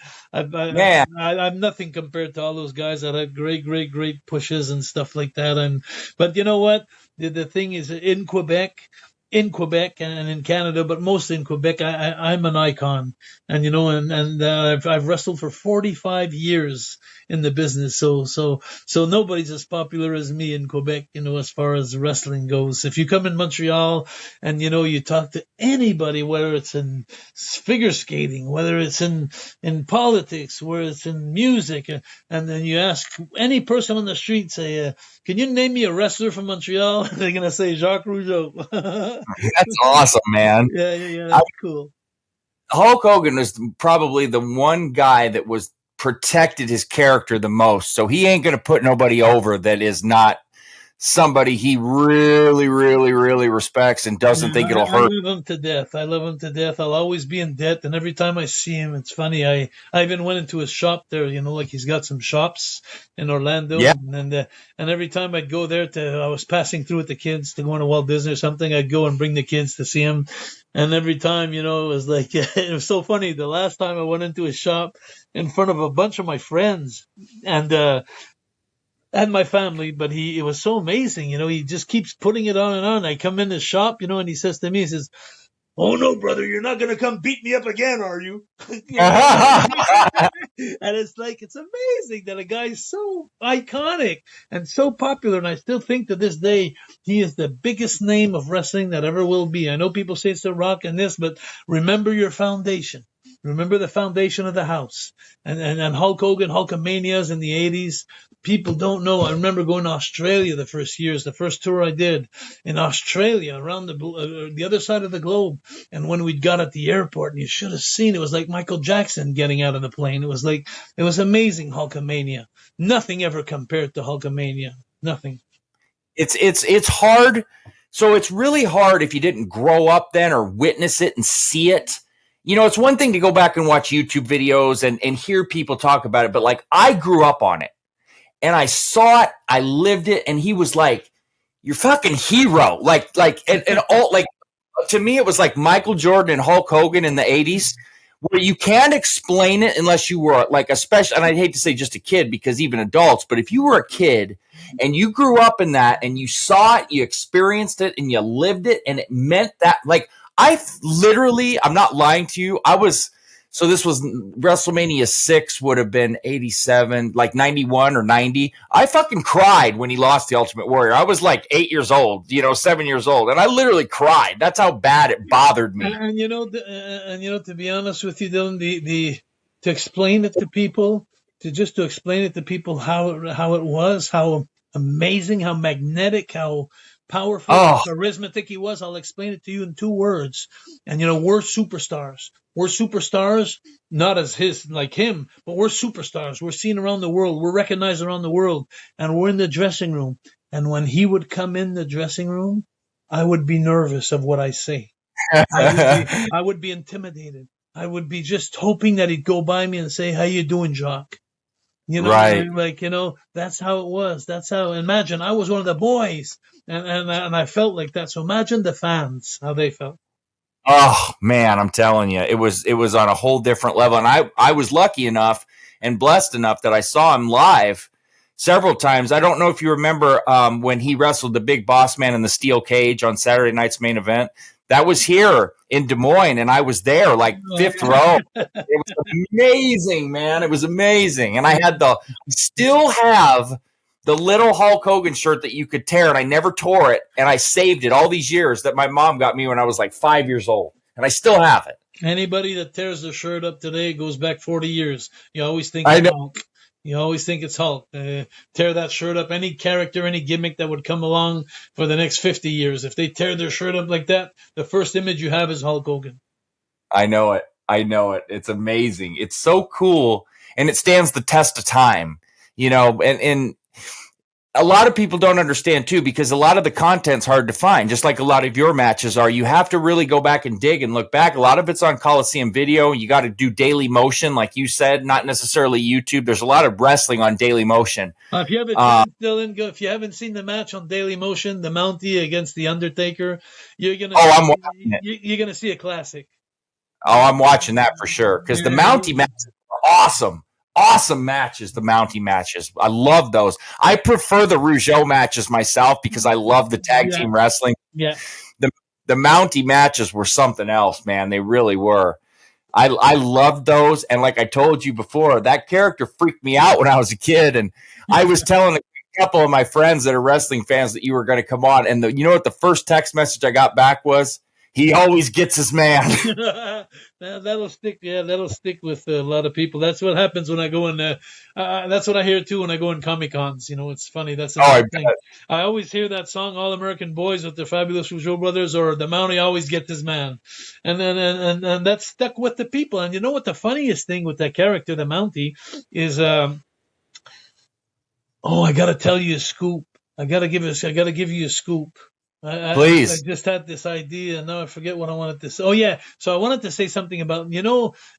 nothing compared to all those guys that had great pushes and stuff like that. But you know what? The thing is, in Quebec and in Canada, but mostly in Quebec, I'm an icon, and you know, I've wrestled for 45 years in the business, so nobody's as popular as me in Quebec, you know, as far as wrestling goes. If you come in Montreal and you know you talk to anybody, whether it's in figure skating, whether it's in politics, whether it's in music, and then you ask any person on the street, say, can you name me a wrestler from Montreal? They're gonna say Jacques Rougeau. That's awesome, man. Yeah, that's cool. Hulk Hogan was probably the one guy that was protected his character the most. So he ain't going to put nobody over that is not somebody he really respects and doesn't think it'll hurt. I love him to death. I'll always be in debt. And every time I see him, it's funny. I even went into his shop there, you know, like he's got some shops in Orlando. Yeah. And every time I'd go there I was passing through with the kids to go to Walt Disney or something, I'd go and bring the kids to see him. And every time, you know, it was like, it was so funny. The last time I went into his shop in front of a bunch of my friends and my family, but it was so amazing, you know, he just keeps putting it on and on. I come in his shop, you know, and he says to me, he says, "Oh no, brother, you're not going to come beat me up again, are you?" And it's like, it's amazing that a guy is so iconic and so popular. And I still think to this day, he is the biggest name of wrestling that ever will be. I know people say it's The Rock and this, but remember your foundation. Remember the foundation of the house. And Hulk Hogan, Hulkamanias in the 80s. People don't know. I remember going to Australia the first tour I did in Australia, around the other side of the globe. And when we got at the airport, and you should have seen, it was like Michael Jackson getting out of the plane. It was amazing, Hulkamania. Nothing ever compared to Hulkamania. Nothing. It's hard. So it's really hard if you didn't grow up then or witness it and see it. You know, it's one thing to go back and watch YouTube videos and hear people talk about it, but like I grew up on it and I saw it, I lived it, and he was like, "You're fucking hero." And all, like, to me, it was like Michael Jordan and Hulk Hogan in the 80s, where you can't explain it unless you were like and I'd hate to say just a kid because even adults, but if you were a kid and you grew up in that and you saw it, you experienced it and you lived it, and it meant that, like, I'm not lying to you. So this was WrestleMania 6 would have been 87, like 91 or 90. I fucking cried when he lost the Ultimate Warrior. I was like 8 years old, 7 years old. And I literally cried. That's how bad it bothered me. And to be honest with you, Dylan, to explain it to people, how it was, how amazing, how magnetic, how powerful, charismatic he was. I'll explain it to you in 2 words. And we're superstars. We're superstars, not as like him, but we're superstars. We're seen around the world. We're recognized around the world. And we're in the dressing room. And when he would come in the dressing room, I would be nervous of what I say. I would be intimidated. I would be just hoping that he'd go by me and say, "How you doing, Jacques?" Right. That's how it was. Imagine I was one of the boys and I felt like that. So imagine the fans, how they felt. Oh man, I'm telling you, it was on a whole different level. And I was lucky enough and blessed enough that I saw him live several times. I don't know if you remember when he wrestled the Big Boss Man in the steel cage on Saturday night's main event. That was here in Des Moines, and I was there, like 5th row. It was amazing, man. It was amazing. And I still have the little Hulk Hogan shirt that you could tear, and I never tore it, and I saved it all these years that my mom got me when I was like 5 years old, and I still have it. Anybody that tears their shirt up today goes back 40 years. You always think it's Hulk. You always think it's Hulk. Tear that shirt up. Any character, any gimmick that would come along for the next 50 years. If they tear their shirt up like that, the first image you have is Hulk Hogan. I know it. It's amazing. It's so cool, and it stands the test of time, and a lot of people don't understand too, because a lot of the content's hard to find, just like a lot of your matches are. You have to really go back and dig and look back. A lot of it's on Coliseum Video. You got to do Daily Motion, like you said, not necessarily YouTube. There's a lot of wrestling on Daily Motion. If you haven't seen the match on Daily Motion, the Mountie against the Undertaker, you're gonna see a classic. Oh, I'm watching that for sure, because the Mountie matches are awesome. Awesome matches, the Mountie matches. I love those. I prefer the Rougeau matches myself because I love the tag team wrestling. Yeah. The Mountie matches were something else, man. They really were. I loved those. And like I told you before, that character freaked me out when I was a kid. And I was telling a couple of my friends that are wrestling fans that you were going to come on. And you know what the first text message I got back was? He always gets his man. That'll stick. Yeah, that'll stick with a lot of people. That's what happens when I go in. That's what I hear too when I go in Comic Cons. It's funny. That's the thing. I always hear that song, "All American Boys" with the Fabulous Rougeau brothers, or "The Mountie always gets his man," and then and that's stuck with the people. And you know what the funniest thing with that character, the Mountie, is? I gotta tell you a scoop. I gotta give you a scoop. Please. I just had this idea, and now I forget what I wanted to say. Oh, yeah. So I wanted to say something about,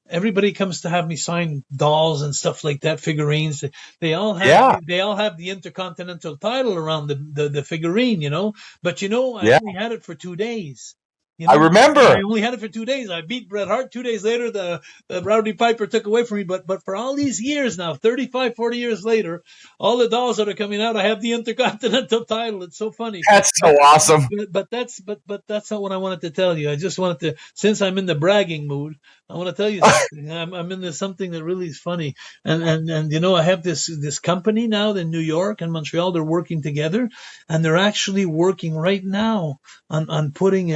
everybody comes to have me sign dolls and stuff like that, figurines. They all have the Intercontinental title around the figurine, But, I only had it for 2 days. I remember. I only had it for 2 days. I beat Bret Hart 2 days later. The Rowdy Piper took away from me. But for all these years now, 35, 40 years later, all the dolls that are coming out, I have the Intercontinental title. It's so funny. That's so awesome. But that's not what I wanted to tell you. I just wanted to, since I'm in the bragging mood, I want to tell you something. I'm into something that really is funny. And I have this company now in New York and Montreal. They're working together, and they're actually working right now on putting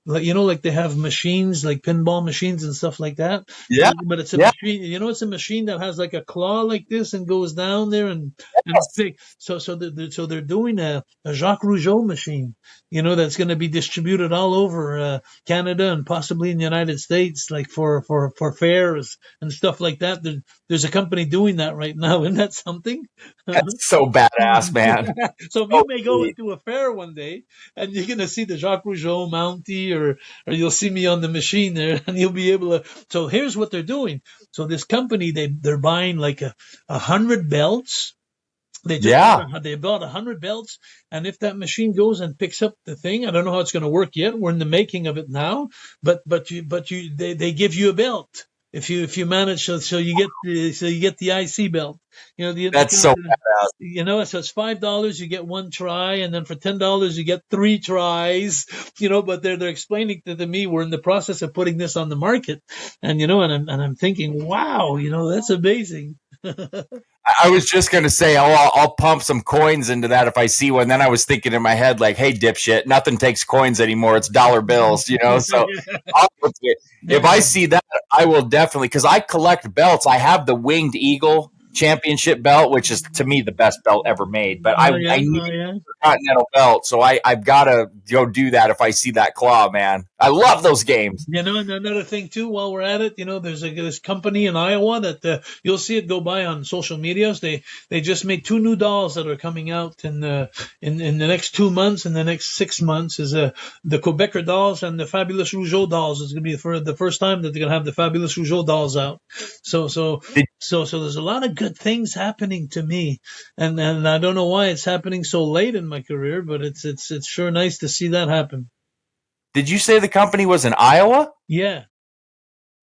like they have machines, like pinball machines and stuff like that. Yeah. But it's a machine, it's a machine that has like a claw like this and goes down there and it's big. So they're doing a Jacques Rougeau machine, that's going to be distributed all over Canada and possibly in the United States, like for fairs and stuff like that. There's a company doing that right now. Isn't that something? That's so badass, man. So you may go into a fair one day and you're going to see the Jacques Rougeau Mountie, or you'll see me on the machine there, and you'll be able to. So here's what they're doing. So this company, they're buying like 100 belts. They bought 100 belts, and if that machine goes and picks up the thing, I don't know how it's going to work yet. We're in the making of it now, but they give you a belt if you manage. So you get the IC belt. That's so badass. So it's $5 you get one try, and then for $10 you get 3 tries. But they're explaining to me we're in the process of putting this on the market, and I'm thinking, wow, that's amazing. I was just going to say, I'll pump some coins into that if I see one. Then I was thinking in my head, like, hey, dipshit, nothing takes coins anymore. It's dollar bills, So if I see that, I will definitely, because I collect belts. I have the Winged Eagle Championship belt, which is to me the best belt ever made. But I need a Continental belt, so I've got to go do that if I see that claw, man. I love those games. And another thing too, while we're at it, there's this company in Iowa that you'll see it go by on social medias. They just made 2 new dolls that are coming out in the next 2 months. In the next 6 months is the Quebecer dolls and the Fabulous Rougeau dolls. It's going to be for the first time that they're going to have the Fabulous Rougeau dolls out. So there's a lot of good things happening to me, and I don't know why it's happening so late in my career, but it's sure nice to see that happen. Did you say the company was in Iowa? Yeah.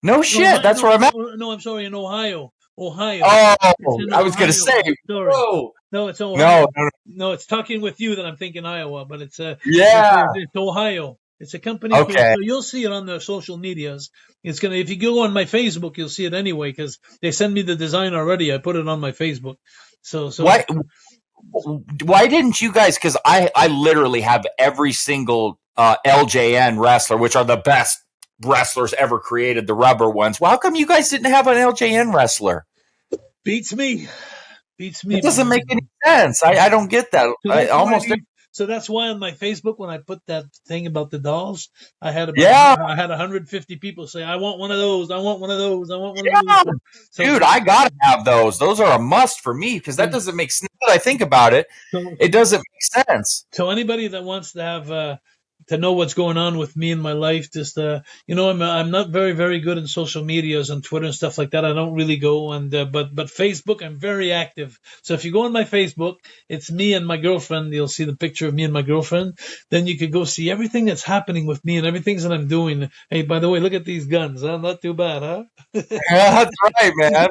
No shit. That's where I'm at. No, I'm sorry, in Ohio. Oh, I was going to say. Whoa. No, it's Ohio. No, it's talking with you that I'm thinking Iowa, but it's it's Ohio. It's a company. Okay. So you'll see it on the social medias. It's gonna. If you go on my Facebook, you'll see it anyway because they send me the design already. I put it on my Facebook. So Why didn't you guys? Because I literally have every single LJN wrestler, which are the best wrestlers ever created, the rubber ones. Well, how come you guys didn't have an LJN wrestler? Beats me. It doesn't make any sense. I don't get that. So that's why on my Facebook, when I put that thing about the dolls, I had 150 people say, "I want one of those. I want one of those. I want one of those." So, dude, I gotta have those. Those are a must for me because that doesn't make sense. When I think about it, it doesn't make sense. So anybody that wants to have to know what's going on with me in my life, just I'm not very, very good in social medias on Twitter and stuff like that. I don't really go, and but Facebook, I'm very active. So if you go on my Facebook, it's me and my girlfriend. You'll see the picture of me and my girlfriend. Then you can go see everything that's happening with me and everything that I'm doing. Hey, by the way, look at these guns. Huh? Not too bad, huh? Yeah, that's right, man.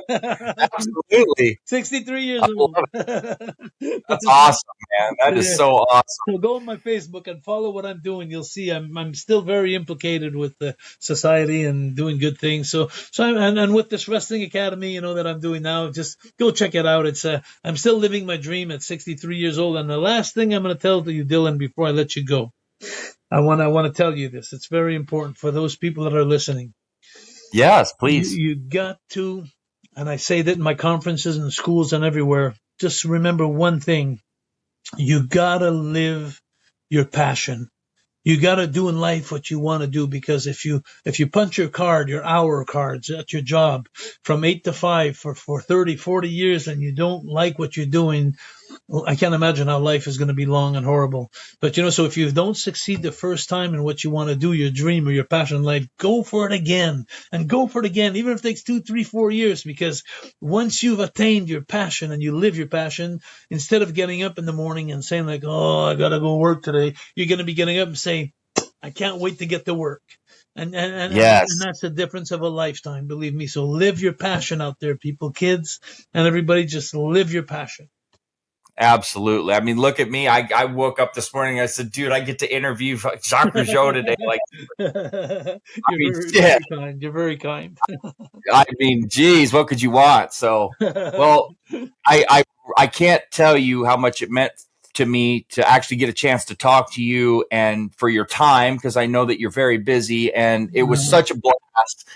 Absolutely. 63 years old. That's awesome, man. That is so awesome. So go on my Facebook and follow what I'm doing. You'll see I'm still very implicated with the society and doing good things. So and with this Wrestling Academy, that I'm doing now, just go check it out. It's I'm still living my dream at 63 years old. And the last thing I'm going to tell you, Dylan, before I let you go, I want to tell you this. It's very important for those people that are listening. Yes, please. You got to, and I say that in my conferences and schools and everywhere, just remember one thing. You got to live your passion. You got to do in life what you want to do, because if you punch your hour cards at your job from 8 to 5 for 30, 40 years and you don't like what you're doing, well, I can't imagine how life is going to be long and horrible. But, so if you don't succeed the first time in what you want to do, your dream or your passion in life, go for it again and go for it again, even if it takes 2, 3, 4 years, because once you've attained your passion and you live your passion, instead of getting up in the morning and saying like, oh, I got to go work today, you're going to be getting up and say, I can't wait to get to work. And that's the difference of a lifetime, believe me. So live your passion out there, people, kids, and everybody, just live your passion. Absolutely. I mean, look at me. I woke up this morning. I said, dude, I get to interview Jacques Rougeau today. You're very kind. I mean, geez, what could you want? So, well, I can't tell you how much it meant to me to actually get a chance to talk to you and for your time, because I know that you're very busy, and it was such a blast.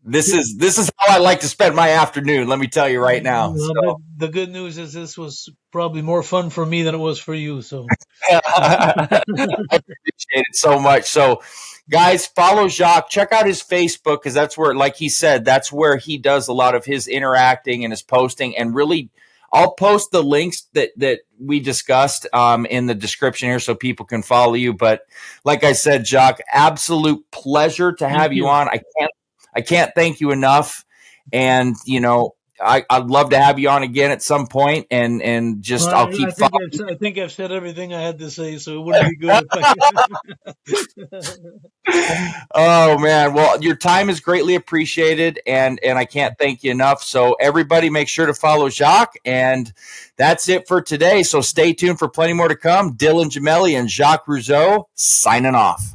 This is how I like to spend my afternoon. Let me tell you right now. Well, so. The good news is this was probably more fun for me than it was for you. So I appreciate it so much. So, guys, follow Jacques. Check out his Facebook, because that's where, like he said, that's where he does a lot of his interacting and his posting. And really, I'll post the links that we discussed in the description here so people can follow you. But like I said, Jacques, absolute pleasure to have you on. I can't thank you enough. And, I'd love to have you on again at some point, and just I'll keep following. I think I've said everything I had to say, so it wouldn't be good if I Oh, man. Well, your time is greatly appreciated, and I can't thank you enough. So everybody make sure to follow Jacques, and that's it for today. So stay tuned for plenty more to come. Dylan Gemelli and Jacques Rougeau signing off.